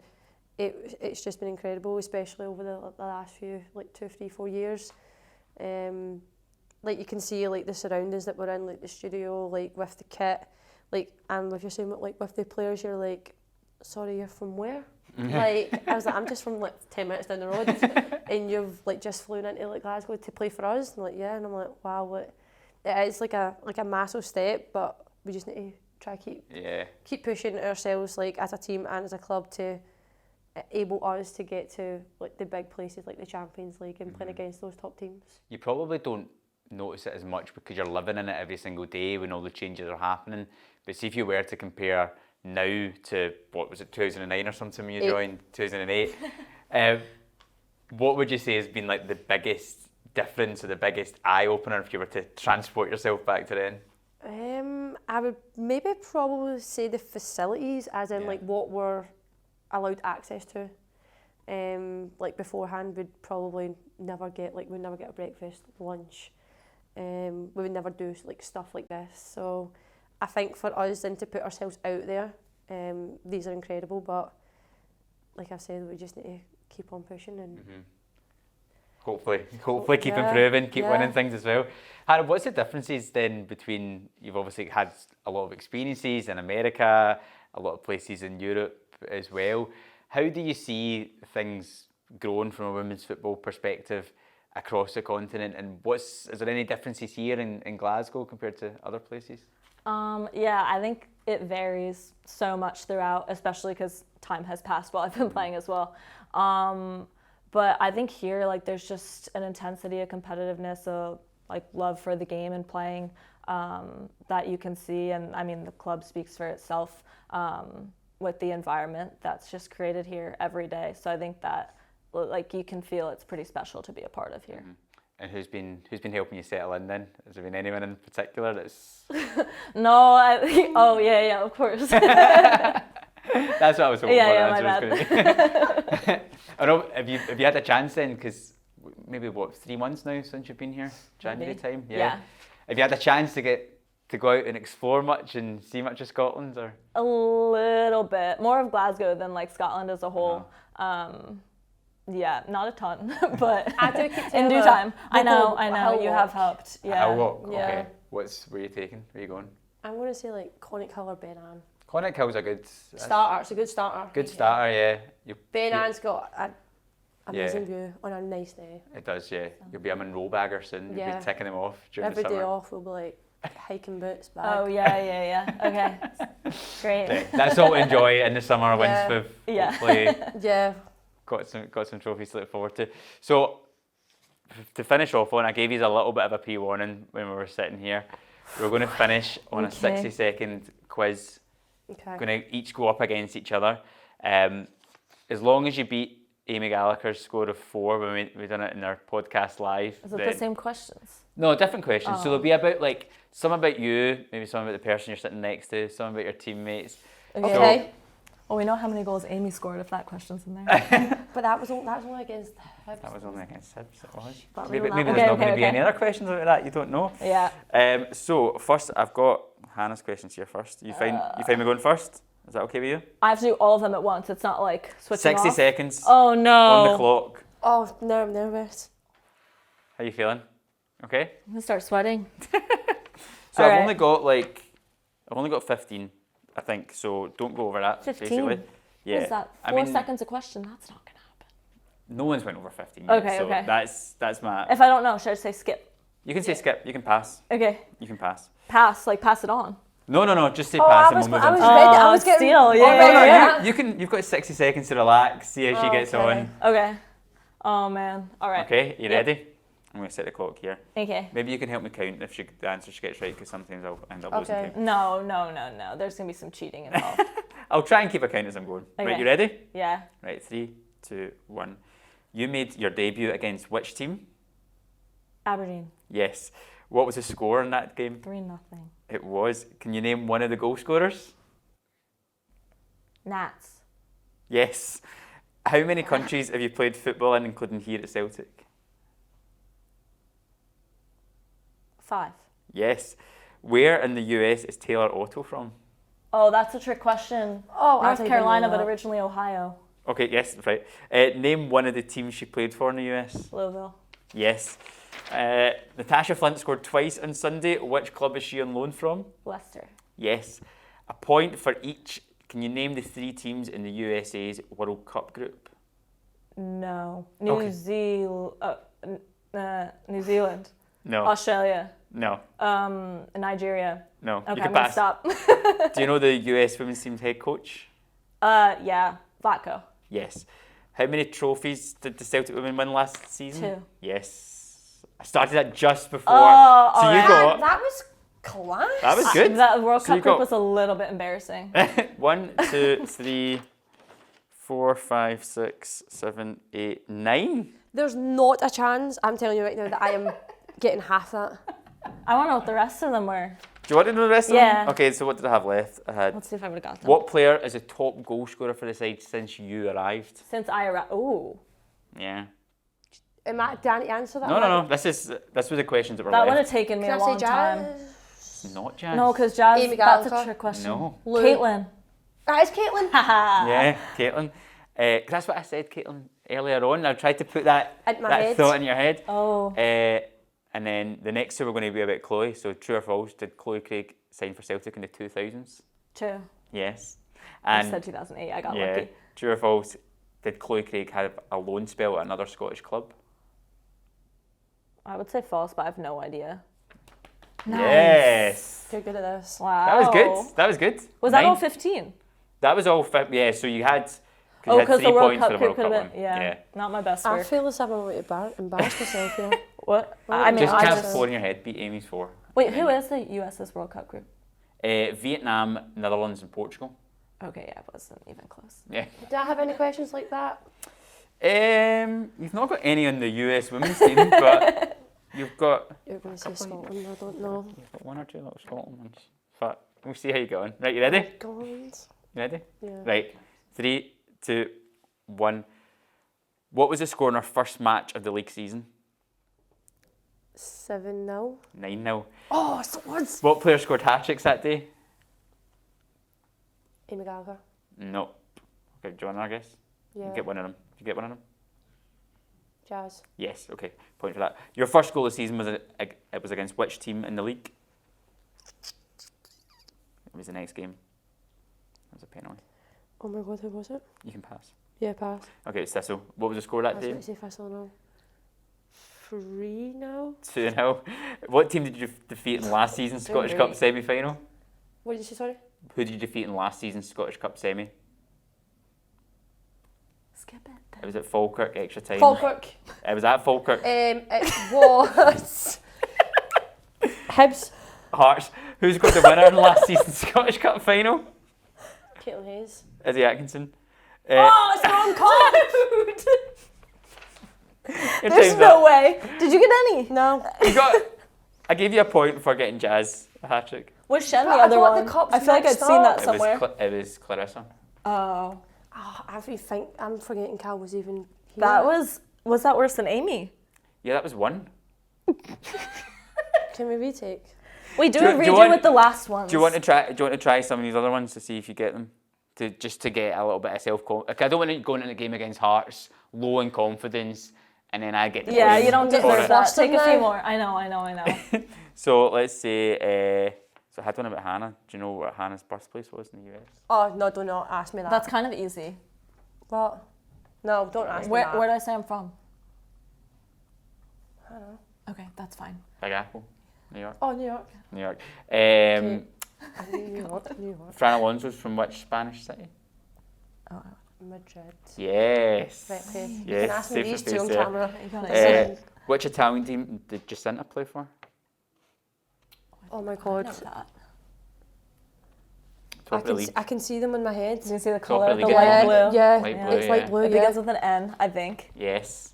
it's just been incredible, especially over the last few 2, 3, 4 years. You can see the surroundings that we're in, the studio, with the kit, and if you're saying with the players, you're like, sorry, you're from where? I was like, I'm just from 10 minutes down the road, and you've just flown into Glasgow to play for us. And yeah, and I'm like, wow, it is a massive step, but we just need to try to keep pushing ourselves as a team and as a club to enable us to get to the big places like the Champions League and playing against those top teams. You probably don't notice it as much because you're living in it every single day when all the changes are happening. But see, if you were to compare now to, what was it, 2009 or something when you joined, 2008, what would you say has been the biggest difference or the biggest eye-opener if you were to transport yourself back to then? I would maybe probably say the facilities, as in like what we're allowed access to. Like beforehand, we'd probably never get a breakfast, lunch. We would never do like stuff like this. So I think for us then to put ourselves out there, these are incredible. But like I've said, we just need to keep on pushing and. Hopefully keep improving, keep winning things as well. Hana, what's the differences then between, you've obviously had a lot of experiences in America, a lot of places in Europe as well. How do you see things growing from a women's football perspective across the continent, and is there any differences here in Glasgow compared to other places? Yeah, I think it varies so much throughout, especially because time has passed while I've been playing as well. But I think here, like, there's just an intensity, a competitiveness, a like love for the game and playing that you can see. And I mean, the club speaks for itself with the environment that's just created here every day. So I think that, like, you can feel it's pretty special to be a part of here. Mm-hmm. And who's been helping you settle in then? Has there been anyone in particular that's? No, of course. That's what I was hoping for. My bad. I know. Have you had a chance then? Because maybe 3 months now since you've been here, January time. Yeah. Have you had a chance to go out and explore much and see much of Scotland, or? A little bit more of Glasgow than like Scotland as a whole. Yeah, not a ton, but I do keep in due time. I know. You have helped. Yeah. I'll walk. Yeah. Okay. Where are you taking? Where are you going? I'm going to say like Conic Hill or Ben Ann. Conic Hill's a good starter. It's a good starter. Good starter, yeah. Ben Ann's got an amazing view on a nice day. It does, yeah. You'll be a roll bagger soon. You'll be ticking them off during Every the summer. day off, we'll be like hiking boots, bag. Oh yeah. Okay, great. Yeah, that's all to enjoy in the summer once we've hopefully got some trophies to look forward to. So to finish off on, I gave you a little bit of a pre-warning when we were sitting here. We're going to finish on a 60-second quiz. Okay. Going to each go up against each other. As long as you beat Amy Gallagher's score of 4 when we done it in our podcast live. Is it the same questions? No, different questions. So there'll be about some about you, maybe some about the person you're sitting next to, some about your teammates. Okay. Well, we know how many goals Amy scored if that question's in there. But that was only against Hibs. That was only against Hibs, it was. But Maybe there's not going to be any other questions about that, you don't know. Yeah. So first, I've got Hannah's questions here first. You find me going first? Is that okay with you? I have to do all of them at once. It's not like switching 60 off. seconds. Oh no. On the clock. Oh, no, I'm nervous. How you feeling? Okay. I'm gonna start sweating. So I've only got 15, I think. So don't go over that. 15? Basically. Yeah. What is that? 4 seconds a question. That's not gonna happen. No one's went over 15 Okay, yet, so okay. That's my... If I don't know, should I say skip? You can say skip, you can pass. Okay. You can pass. Pass it on. No, just say pass and we'll move on. I was ready. I was getting steal, You've got 60 seconds to relax, see how she gets on. Okay. Oh man. All right. Okay, you ready? I'm going to set the clock here. Okay. Maybe you can help me count if the answer she gets right, because sometimes I'll end up losing count. No. There's gonna be some cheating involved. I'll try and keep a count as I'm going. Okay. Right, you ready? Yeah. Right, 3, 2, 1. You made your debut against which team? Aberdeen. Yes. What was the score in that game? 3-0. It was. Can you name one of the goal scorers? Nats. Yes. How many countries have you played football in, including here at Celtic? 5. Yes. Where in the US is Taylor Otto from? Oh, that's a trick question. Oh, North Carolina, but originally Ohio. Okay, yes, right. Name one of the teams she played for in the US. Louisville. Yes. Natasha Flint scored twice on Sunday. Which club is she on loan from? Leicester. Yes. A point for each. Can you name the 3 teams in the USA's World Cup group? No. New Zealand. No. Australia. No. Nigeria. No. Okay, you I'm can gonna pass. stop. Do you know the US women's team's head coach? Yeah. Vlatko. Yes. How many trophies did the Celtic women win last season? 2. Yes. I started that just before. Oh, so you got... That was class. That was good. That World So Cup group was a little bit embarrassing. 1, 2, 3, 4, 5, 6, 7, 8, 9. There's not a chance, I'm telling you right now, that I am getting half that. I want to know what the rest of them were. Do you want to know the rest of Yeah. them? Okay, so what did I have left? I had, Let's see if I would have got them. what player is the top goal scorer for the side since you arrived? Since I arrived. Ooh. Yeah. Am I Danny answer that? No. This was the questions that were That would left. have taken me Can a I say long time. Jazz? It's not Jazz. No, because Jazz, Amy that's a Gallagher? trick question. No. Lou. Caitlin. That is Caitlin. Yeah, Caitlin. 'Cause that's what I said, Caitlin, earlier on. I tried to put that In my that head. thought in your head. Oh. And then the next two were going to be about Chloe. So true or false, did Chloe Craig sign for Celtic in the 2000s? True. Yes. I And said 2008. I got yeah, lucky. true or false, did Chloe Craig have a loan spell at another Scottish club? I would say false, but I have no idea. Yes. You're good at this. Wow. That was good. That was good. Was that all 9. 15? That was all. Yeah. So you had. Oh, you had because 3 the World points Cup for the group World could Cup have one. been. Yeah. Not my best I work. feel as if I'm going to embarrass myself here. What? Well, I mean, Just I count just. 4 in your head. Beat Amy's 4. Wait, who is the US's World Cup group? Vietnam, Netherlands, and Portugal. Okay, yeah, it wasn't even close. Yeah. Do I have any questions like that? You've not got any on the US women's team, but you've got. You're going to say Scotland, I don't know. You've got 1 or 2 little Scotland ones. But we'll see how you get on. Right, you ready? God. You ready? Yeah. Right. 3, 2, 1. What was the score in our first match of the league season? 7-0. 9-0. Oh, swords! What player scored hat-tricks that day? Amy Gallagher. No. Okay, do you want another guess? Yeah. You get one of them. Did you get one of them? Jazz. Yes, okay. Point for that. Your first goal of the season was it was against which team in the league? It was the next game. It was a penalty. Oh my god, who was it? You can pass. Yeah, pass. Okay, it's Thistle. What was the score I that was day? going to say Thistle now. 3-0. 2-0. What team did you defeat in last season's Scottish Cup semi-final? What did you say, sorry? Who did you defeat in last season's Scottish Cup semi? Skip it. It was at Falkirk, extra time. Falkirk. It was at Falkirk. It was... Hibs. Hearts. Who's got the winner in last season's Scottish Cup final? Caitlin Hayes. Izzy Atkinson. Oh, it's the wrong code! Your There's time's no up. way. Did you get any? No. You got. I gave you a point for getting Jazz a hat trick. Was Shen the But I other thought the one? cups I feel like I'd mixed seen that up. somewhere. It was Clarissa. Oh. Oh, I'm forgetting Cal was even here. That was that worse than Amy? Yeah, that was 1. Can we retake? Wait, do Do a you- do you redo want- with the last ones. Do you want to try? Do you want to try some of these other ones to see if you get them? Just to get a little bit of self-confidence. I don't want to go into the game against Hearts low in confidence, and then I get the Yeah, points you don't for deserve it. that. Take a Now. few more. I know. So let's say. So I had one about Hana. Do you know what Hana's birthplace was in the US? Oh, no, do not ask me that. That's kind of easy. What? No, don't ask me Where that. did I say I'm from? I don't know. Okay, that's fine. Big Apple, New York. Oh, New York. New York. Okay. I knew New York. New York. Fran Alonso's from which Spanish city? Madrid. Yes. Right, okay. You Yes, can ask me safe these to two on face, yeah. camera. You gotta Which Italian team did Jacinta play for? Oh my god. know that. Top of the league. I can see them in my head. You can see the Top color, of the the league. light blue. Yeah, Light blue, it's like yeah. blue, It yeah. begins with an N, I think. Yes.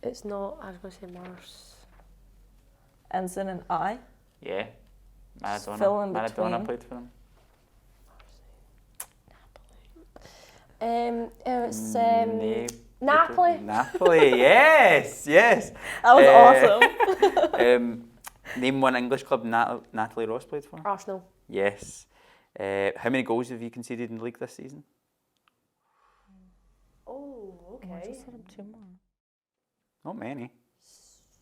It's not, I was going to say Mars. Ends in an I. Yeah. Maradona. Fill in Maradona between. played for them. It's Napoli. Napoli. Napoli. Yes. Yes. That was awesome. Name one English club Natalie Ross played for. Arsenal. Yes. How many goals have you conceded in the league this season? Oh, I okay. just said 2 more. Not many.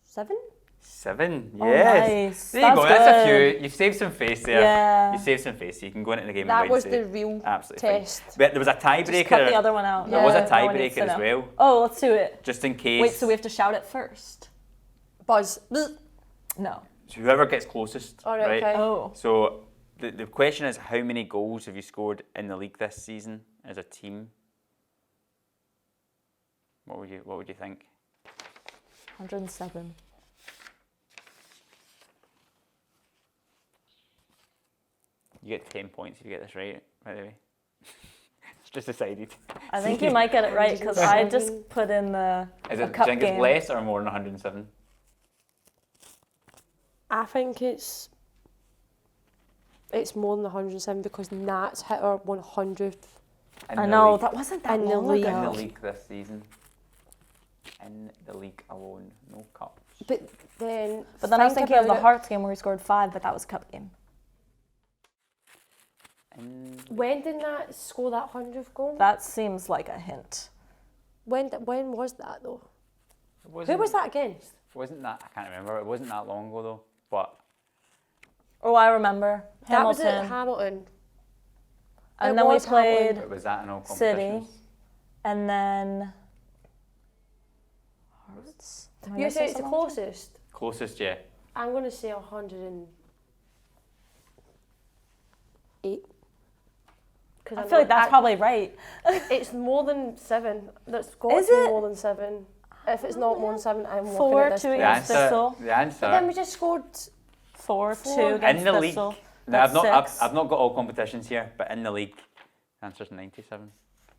7? 7. Oh, Yes. nice. There you go. That's a good. few. You've saved some face there. Yeah. You saved some face. So you can go into the game. That and was Wednesday. the real Absolutely fine. test. But there was a Just cut the tiebreaker. other one out. There was a Yeah. No one needs tiebreaker to as know. well, Oh, let's do it. just in case. Wait, so we have to shout it first? Buzz. No. So whoever gets closest. All right, okay. Oh. So the question is, how many goals have you scored in the league this season as a team? What would you think? 107. You get 10 points if you get this right, by the way. It's Just decided. I think you might get it right because I just put in the Is a it, do cup you think game. it's less or more than 107? I think it's more than 107 because Nats hit her 100th. In I the know, league. that wasn't that In the long league. In the ago. league this season. In the league alone, no cups. But then But then I was thinking of the about it, Hearts game where he scored 5, but that was a cup game. When did Nats score that 100th goal? That seems like a hint. When was that though? It Who was that against? Wasn't that? I can't remember. It wasn't that long ago though. But Oh, I remember. That was Hamilton. at Hamilton. And It then we was Hamilton. played it was that in all City. competitions. And then Hearts. Am I You missing say it's the someone? closest. Closest, yeah. I'm going to say 108. I feel like that's probably right. It's more than 7. That's got Is to be it? more than 7. If it's not more than 7, I'm looking 4 at this. to page. The against answer. Thistle. The answer. But then we just scored. 4-2 against in the league. Thistle. Now, I've That's 6. I've not got all competitions here, but in the league, the answer's 97.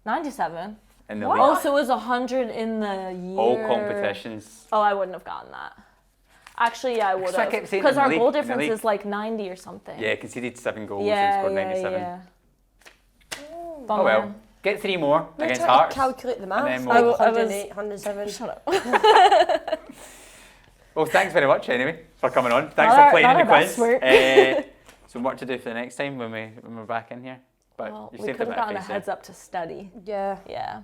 97? In the What? league, Oh, so it was 100 in the year. all competitions. Oh, I wouldn't have gotten that. Actually, yeah, I would That's what I have. kept saying Because in the our league, goal in the difference league. is like 90 or something. Yeah, conceded 7 goals and yeah, scored yeah, 97. yeah. Oh well, get 3 more We're against trying to Hearts. calculate the math. then Like we'll- I was- 108, 107. Shut up. Well, thanks very much anyway for coming on. Thanks Not for playing our in the quiz. best work. Some work to do for the next time when we're back in here. But Well, you we saved could a have bit of gotten a face there. heads up to study. Yeah. Yeah.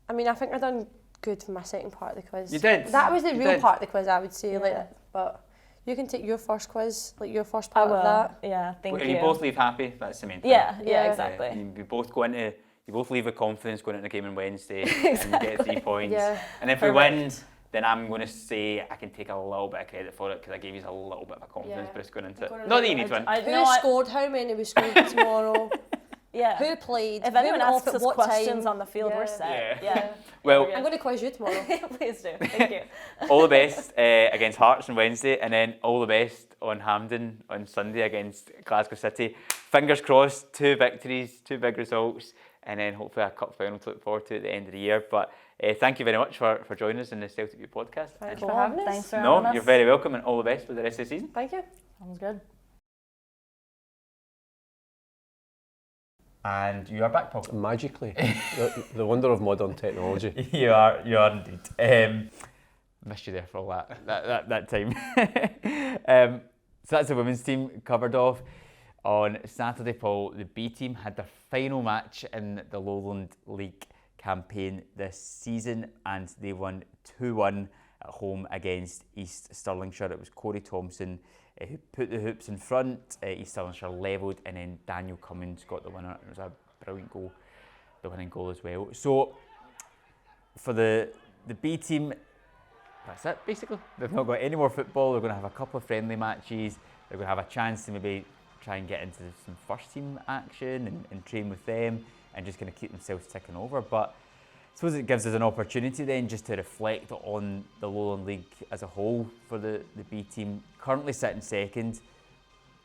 I mean, I think I done good for my second part of the quiz. You did. That was the You real did. part of the quiz, I would say. Yeah. Like, but you can take your first quiz, like your first I part will. of that. Yeah, thank If you. you both leave happy, that's the main thing. yeah, Yeah. exactly. You both go into. You both leave with confidence going into the game on Wednesday and you get 3 points. Yeah. And if we Perfect. win, then I'm going to say I can take a little bit of credit for it because I gave you a little bit of a confidence Yeah. boost going into it. Gonna Not do that you it. need one. Who scored? How many we scored tomorrow? Yeah. Who played? If who anyone went off asks at us what questions time? on the field, we're Yeah. set. Yeah. Yeah. Well, I'm going to quiz you tomorrow. Please do. Thank you. all the best against Hearts on Wednesday, and then all the best on Hampden on Sunday against Glasgow City. Fingers crossed, 2 victories, 2 big results, and then hopefully a cup final to look forward to at the end of the year. But thank you very much for joining us in the Celtic View Podcast. Thanks Cool. for having us. Thanks for having No, us. you're very welcome, and all the best for the rest of the season. Thank you. Sounds good. And you are back, Paul. Magically. the wonder of modern technology. You are indeed. Missed you there for all that time. So that's the women's team covered off. On Saturday, Paul, the B team had their final match in the Lowland League campaign this season, and they won 2-1 at home against East Stirlingshire. It was Corey Thompson who put the hoops in front. East Stirlingshire levelled, and then Daniel Cummins got the winner. It was a brilliant goal, the winning goal as well. So for the B team, that's it basically. They've not got any more football. They're going to have a couple of friendly matches. They're going to have a chance to maybe try and get into some first team action and train with them and just kind of keep themselves ticking over. But I suppose it gives us an opportunity then just to reflect on the Lowland League as a whole for the B team. Currently sitting second.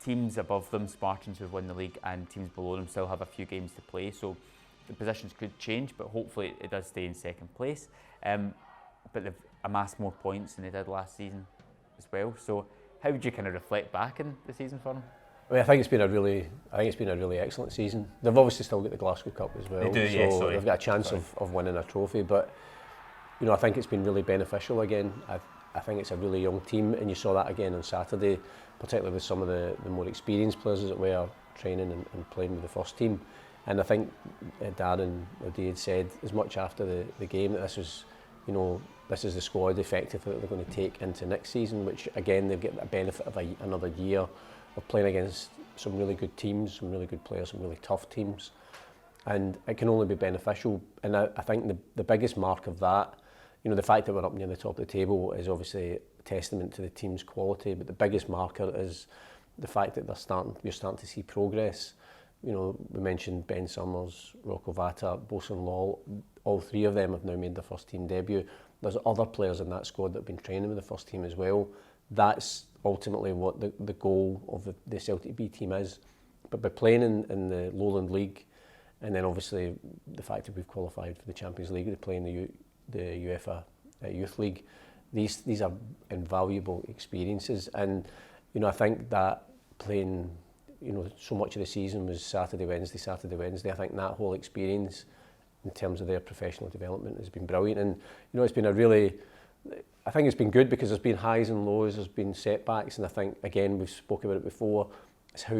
Teams above them, Spartans who've won the league, and teams below them still have a few games to play. So the positions could change, but hopefully it does stay in second place. But they've amassed more points than they did last season as well. So how would you kind of reflect back in the season for them? I mean, I think it's been a really excellent season. They've obviously still got the Glasgow Cup as well, They do, so yeah, sorry. they've got a chance of winning a trophy. But you know, I think it's been really beneficial again. I think it's a really young team, and you saw that again on Saturday, particularly with some of the more experienced players that were training and playing with the first team. And I think Darren O'Day had said as much after the game that this was, you know, this is the squad effectively that they're going to take into next season, which again they've got the benefit of another year of playing against some really good teams, some really good players, some really tough teams, and it can only be beneficial. And I think the biggest mark of that, you know, the fact that we're up near the top of the table is obviously a testament to the team's quality, but the biggest marker is the fact that we're starting to see progress. You know, we mentioned Ben Summers, Rocco Vata, Bosun Law, all 3 of them have now made their first team debut. There's other players in that squad that have been training with the first team as well. That's ultimately what the goal of the Celtic B team is. But by playing in the Lowland League, and then obviously the fact that we've qualified for the Champions League, to play in the UEFA Youth League. These are invaluable experiences, and I think that playing, so much of the season was Saturday, Wednesday. I think that whole experience in terms of their professional development has been brilliant, and it's been I think it's been good because there's been highs and lows, there's been setbacks, and I think, again, we've spoken about it before, it's how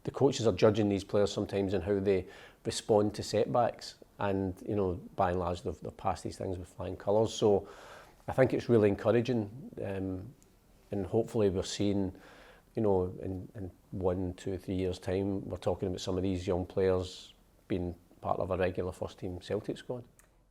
the coaches are judging these players sometimes and how they respond to setbacks, and by and large they've passed these things with flying colours. So I think it's really encouraging, and hopefully we're seeing, in 1, 2, 3 years' time, we're talking about some of these young players being part of a regular first team Celtic squad.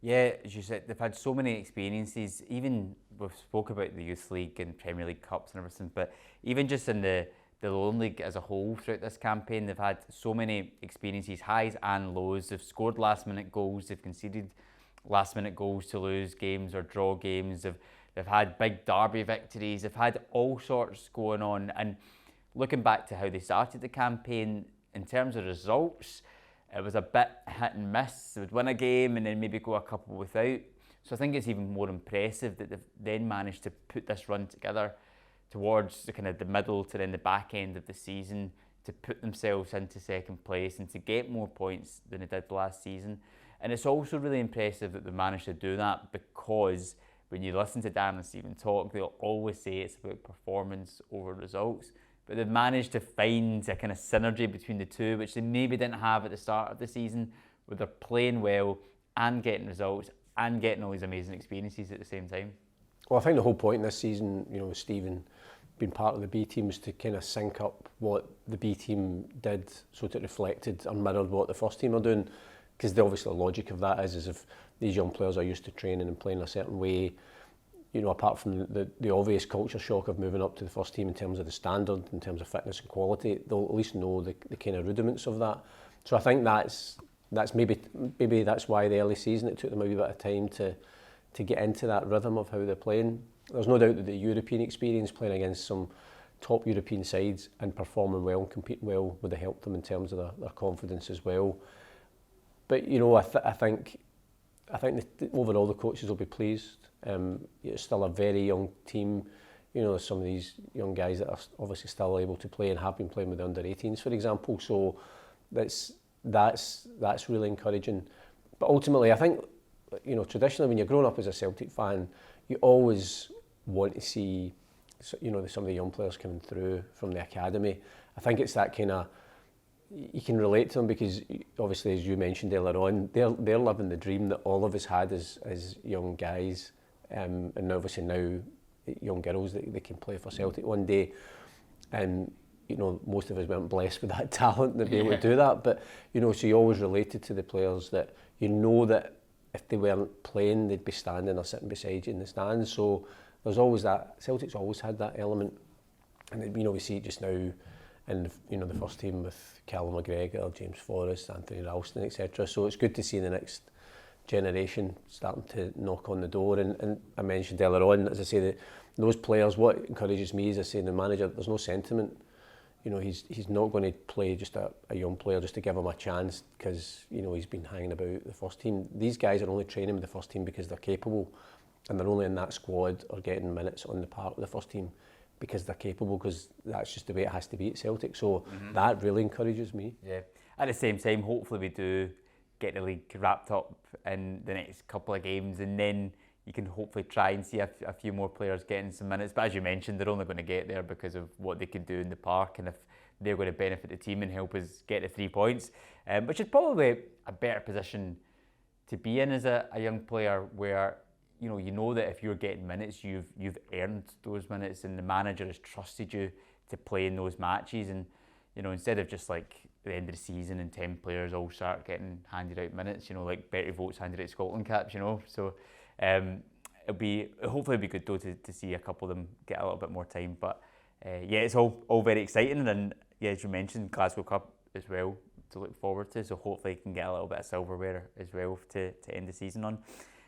Yeah, as you said, they've had so many experiences. Even we've spoke about the Youth League and Premier League Cups and everything, but even just in the Lowland League as a whole throughout this campaign, they've had so many experiences, highs and lows. They've scored last-minute goals, they've conceded last-minute goals to lose games or draw games. They've had big derby victories. They've had all sorts going on. And looking back to how they started the campaign, in terms of results, it was a bit hit and miss. They would win a game and then maybe go a couple without. So I think it's even more impressive that they've then managed to put this run together towards the middle to then the back end of the season, to put themselves into second place and to get more points than they did last season. And it's also really impressive that they managed to do that, because when you listen to Dan and Stephen talk, they'll always say it's about performance over results. But they've managed to find a kind of synergy between the two, which they maybe didn't have at the start of the season, where they're playing well and getting results and getting all these amazing experiences at the same time. Well, I think the whole point this season, with Stephen being part of the B team, was to kind of sync up what the B team did so that it reflected and mirrored what the first team are doing. Because obviously the logic of that is if these young players are used to training and playing a certain way, apart from the obvious culture shock of moving up to the first team in terms of the standard, in terms of fitness and quality, they'll at least know the kind of rudiments of that. So I think that's maybe that's why the early season, it took them a wee bit of time to get into that rhythm of how they're playing. There's no doubt that the European experience, playing against some top European sides and performing well and competing well, would have helped them in terms of their confidence as well. But I think overall the coaches will be pleased. It's still a very young team. There's some of these young guys that are obviously still able to play and have been playing with the under-18s, for example. So that's really encouraging. But ultimately, I think traditionally when you're growing up as a Celtic fan, you always want to see some of the young players coming through from the academy. I think it's that kind of, you can relate to them because obviously, as you mentioned earlier on, they're living the dream that all of us had as young guys, and obviously now young girls that they can play for Celtic one day. And most of us weren't blessed with that talent to be able to do that. But so you always related to the players that that if they weren't playing, they'd be standing or sitting beside you in the stands. So there's always that. Celtic's always had that element, and we see it just now in the first team with Callum McGregor, James Forrest, Anthony Ralston, etc. So it's good to see the next generation starting to knock on the door. And I mentioned earlier on, as I say, that those players, what encourages me is, I say, the manager, there's no sentiment. He's not going to play just a young player just to give him a chance because he's been hanging about the first team. These guys are only training with the first team because they're capable, and they're only in that squad or getting minutes on the part of the first team because they're capable, because that's just the way it has to be at Celtic. So that really encourages me. Yeah. At the same time, hopefully we do get the league wrapped up in the next couple of games, and then you can hopefully try and see a few more players getting some minutes. But as you mentioned, they're only going to get there because of what they can do in the park, and if they're going to benefit the team and help us get the 3 points, which is probably a better position to be in as a young player, where you know that if you're getting minutes, you've earned those minutes, and the manager has trusted you to play in those matches. And instead of just like the end of the season and 10 players all start getting handed out minutes, like Betty Votes handed out Scotland caps, so hopefully it'll be good though to see a couple of them get a little bit more time. But it's all very exciting, and as you mentioned, Glasgow Cup as well to look forward to, so hopefully you can get a little bit of silverware as well to end the season on.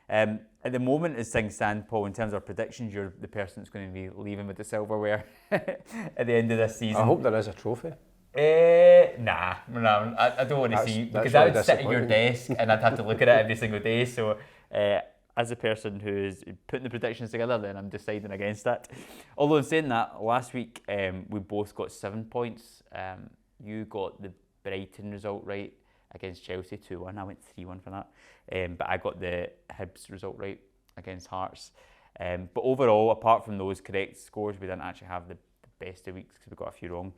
At the moment, as things stand, Paul, in terms of our predictions, you're the person that's going to be leaving with the silverware at the end of this season. I hope there is a trophy. Nah, I don't want to see, because I would sit at your desk and I'd have to look at it every single day. So, as a person who's putting the predictions together, then I'm deciding against that. Although in saying that, last week we both got 7 points. You got the Brighton result right against Chelsea 2-1. I went 3-1 for that. But I got the Hibs result right against Hearts. But overall, apart from those correct scores, we didn't actually have the best of weeks because we got a few wrong.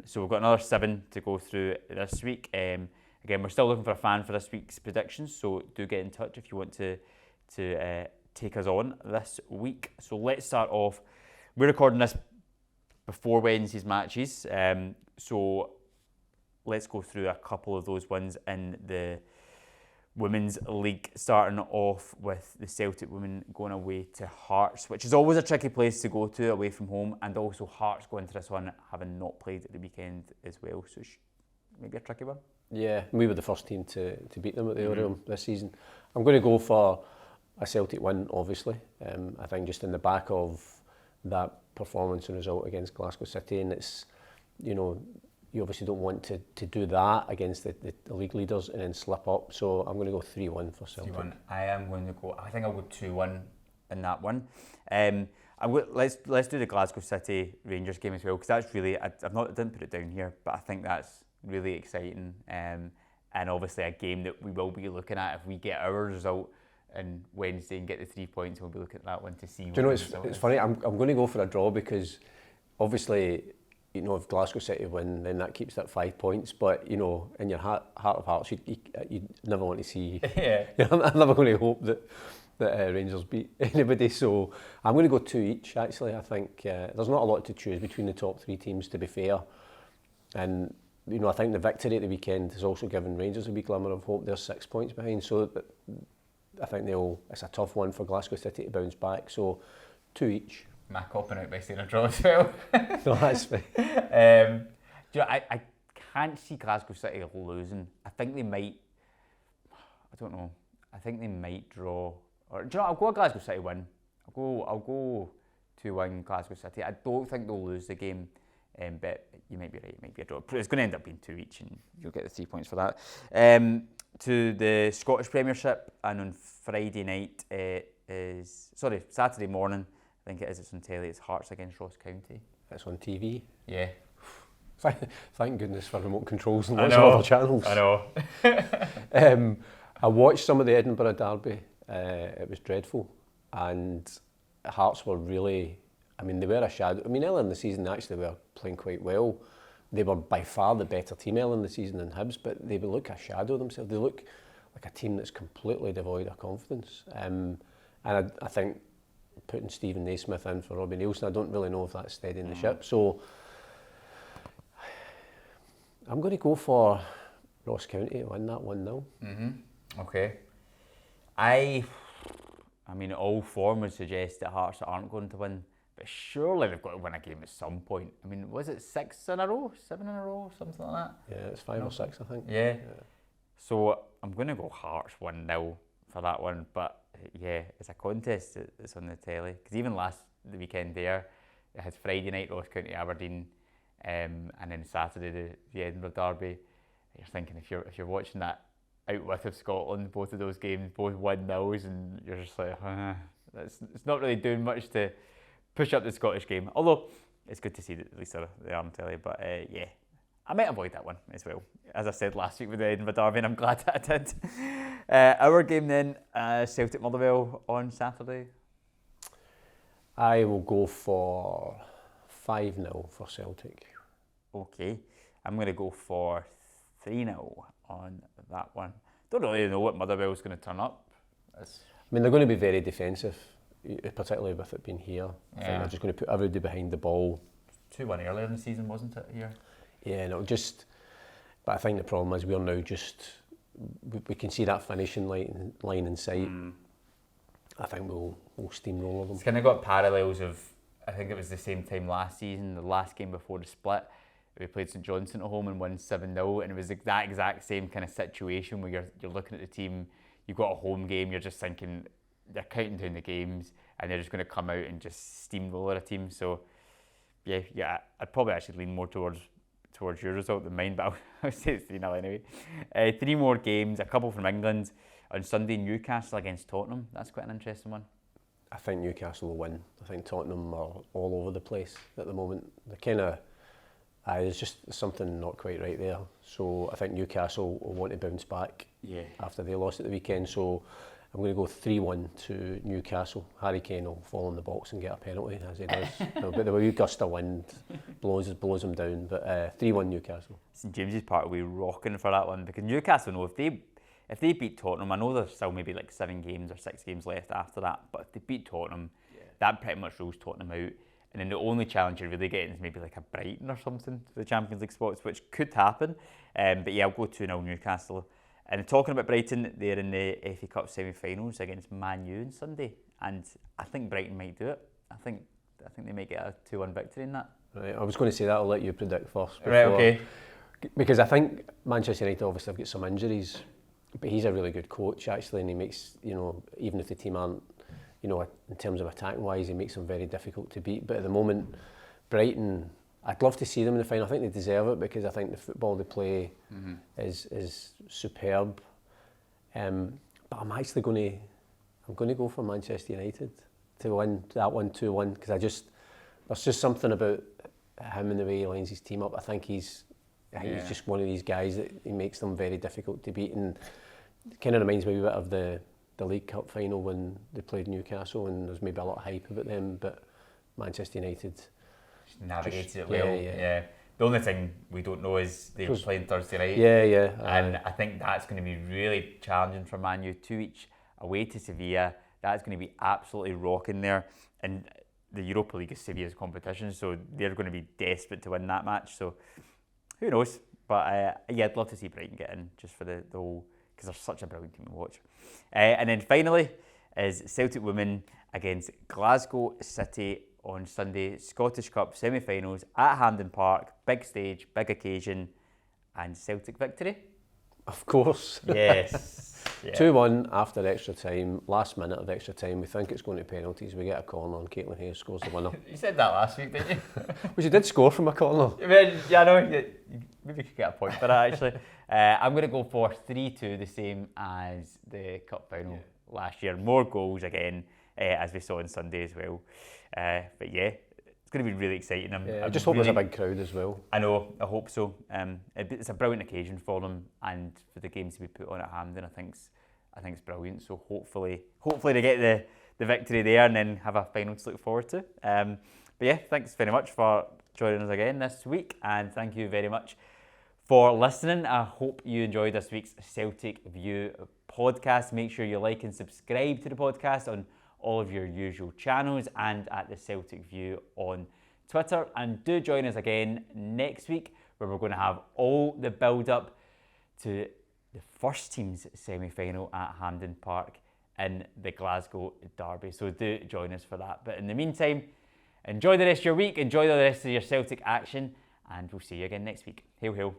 So we've got another 7 to go through this week. Again, we're still looking for a fan for this week's predictions, so do get in touch if you want to take us on this week. So let's start off. We're recording this before Wednesday's matches, so let's go through a couple of those ones in the Women's League, starting off with the Celtic Women going away to Hearts, which is always a tricky place to go to away from home, and also Hearts going to this one having not played at the weekend as well, so maybe a tricky one. Yeah, we were the first team to beat them at the Oriole this season. I'm going to go for a Celtic win, obviously. I think just in the back of that performance and result against Glasgow City, and it's, you obviously don't want to do that against the league leaders and then slip up. So I'm going to go 3-1 for Celtic. 3-1. I am going to go. I think I'll go 2-1 in that one. Let's do the Glasgow City Rangers game as well, because that's really, I didn't put it down here, but I think that's really exciting. And obviously a game that we will be looking at if we get our result on Wednesday and get the 3 points. We'll be looking at that one to see. Do you know, it's funny. I'm going to go for a draw because obviously, if Glasgow City win, then that keeps that 5 points. But in your heart of hearts, you never want to see. Yeah. I'm never going to hope that Rangers beat anybody. So I'm going to go 2 each. Actually, I think there's not a lot to choose between the top 3 teams, to be fair. And I think the victory at the weekend has also given Rangers a wee glimmer of hope. They're 6 points behind, so I think it's a tough one for Glasgow City to bounce back. So 2 each. My copping out by saying a draw as well. No, that's fine. I can't see Glasgow City losing. I think they might. I don't know. I think they might draw. Or I'll go a Glasgow City win. I'll go 2-1 Glasgow City. I don't think they'll lose the game. But you might be right, it might be a draw. It's going to end up being 2 each, and you'll get the 3 points for that. To the Scottish Premiership, and on Saturday morning, I think it is, it's on telly, it's Hearts against Ross County. It's on TV. Yeah. Thank goodness for remote controls and lots of other channels. I know. I watched some of the Edinburgh derby. It was dreadful, and Hearts were really, they were a shadow. Earlier in the season they actually were playing quite well. They were by far the better team earlier in the season than Hibs, but they look a shadow of themselves. They look like a team that's completely devoid of confidence. And I think putting Stephen Naismith in for Robbie Nielsen, I don't really know if that's steadying the ship. So I'm going to go for Ross County to win that 1-0. Okay. All form would suggest that Hearts aren't going to win, but surely they've got to win a game at some point. Was it 6 in a row? 7 in a row? Something like that? Yeah, it's 5 or 6, I think. Yeah. So I'm going to go Hearts 1-0 for that one, but yeah, it's a contest that's on the telly. Because even the weekend there, it had Friday night Ross County Aberdeen, and then Saturday the Edinburgh derby. You're thinking, if you're watching that out with of Scotland, both of those games, both 1-0s, and you're just like, it's not really doing much to push up the Scottish game. Although it's good to see that at least they are on telly. But yeah, I might avoid that one as well. As I said last week with the Edinburgh derby, and I'm glad that I did. Our game then, Celtic Motherwell on Saturday. I will go for 5-0 for Celtic. Okay, I'm going to go for 3-0 on that one. Don't really know what Motherwell's going to turn up. They're going to be very defensive, particularly with it being here. I think they're just going to put everybody behind the ball. 2-1 earlier in the season, wasn't it, here? Yeah, but I think the problem is we're now we can see that finishing line in sight. I think we'll steamroller them. It's kind of got parallels of, I think it was the same time last season, the last game before the split. We played St Johnstone at home and won 7-0, and it was that exact same kind of situation where you're looking at the team, you've got a home game, you're just thinking they're counting down the games and they're just going to come out and just steamroller a team. So yeah, I'd probably actually lean more towards towards your result than mine, but I'll say it's 3-0 anyway. 3 more games, a couple from England. On Sunday, Newcastle against Tottenham. That's quite an interesting one. I think Newcastle will win. I think Tottenham are all over the place at the moment. They're kind of, there's just something not quite right there. So I think Newcastle will want to bounce back after they lost at the weekend. So I'm going to go 3-1 to Newcastle. Harry Kane will fall in the box and get a penalty, as he does. But the wee gust of wind blows him down. But 3-1 Newcastle. St James's Park will be rocking for that one, because Newcastle know if they beat Tottenham, I know there's still maybe like 7 games or 6 games left after that, but if they beat Tottenham, that pretty much rules Tottenham out. And then the only challenge you're really getting is maybe like a Brighton or something for the Champions League spots, which could happen. But yeah, I'll go 2-0 Newcastle. And talking about Brighton, they're in the FA Cup semi-finals against Man U on Sunday, and I think Brighton might do it. I think they might get a 2-1 victory in that. Right, I was going to say that. I'll let you predict first. Right, okay. Because I think Manchester United obviously have got some injuries, but he's a really good coach actually, and he makes, even if the team aren't, in terms of attacking wise, he makes them very difficult to beat. But at the moment, Brighton, I'd love to see them in the final. I think they deserve it, because I think the football they play is superb. But I'm actually going to go for Manchester United to win that one 2-1, because there's just something about him and the way he lines his team up. I think he's just one of these guys that he makes them very difficult to beat, and it kind of reminds me a bit of the League Cup final when they played Newcastle, and there's maybe a lot of hype about them, but Manchester United navigated it well. Yeah. The only thing we don't know is they were playing Thursday night. And I think that's going to be really challenging for Man U. 2 each away to Sevilla. That's going to be absolutely rocking there. And the Europa League is Sevilla's competition, so they're going to be desperate to win that match. So who knows? But I'd love to see Brighton get in, just for the whole, because they're such a brilliant team to watch. And then finally is Celtic Women against Glasgow City on Sunday, Scottish Cup semi-finals at Hampden Park. Big stage, big occasion, and Celtic victory. Of course. Yes. 2-1 after extra time, last minute of extra time. We think it's going to penalties. We get a corner and Caitlin Hayes scores the winner. You said that last week, didn't you? Well, she did score from a corner. Yeah, I know. You maybe could get a point for that, actually. I'm going to go for 3-2, the same as the cup final last year. More goals again, as we saw on Sunday as well. But yeah, it's going to be really exciting. I just hope there's a big crowd as well. I know, I hope so. It's a brilliant occasion for them, and for the games to be put on at Hampden, I think it's brilliant. So hopefully they get the victory there, and then have a final to look forward to. But yeah, thanks very much for joining us again this week, and thank you very much for listening. I hope you enjoyed this week's Celtic View podcast. Make sure you like and subscribe to the podcast on all of your usual channels, and at the Celtic View on Twitter. And do join us again next week, where we're going to have all the build-up to the first team's semi-final at Hampden Park in the Glasgow derby. So do join us for that. But in the meantime, enjoy the rest of your week, enjoy the rest of your Celtic action, and we'll see you again next week. Hail, hail.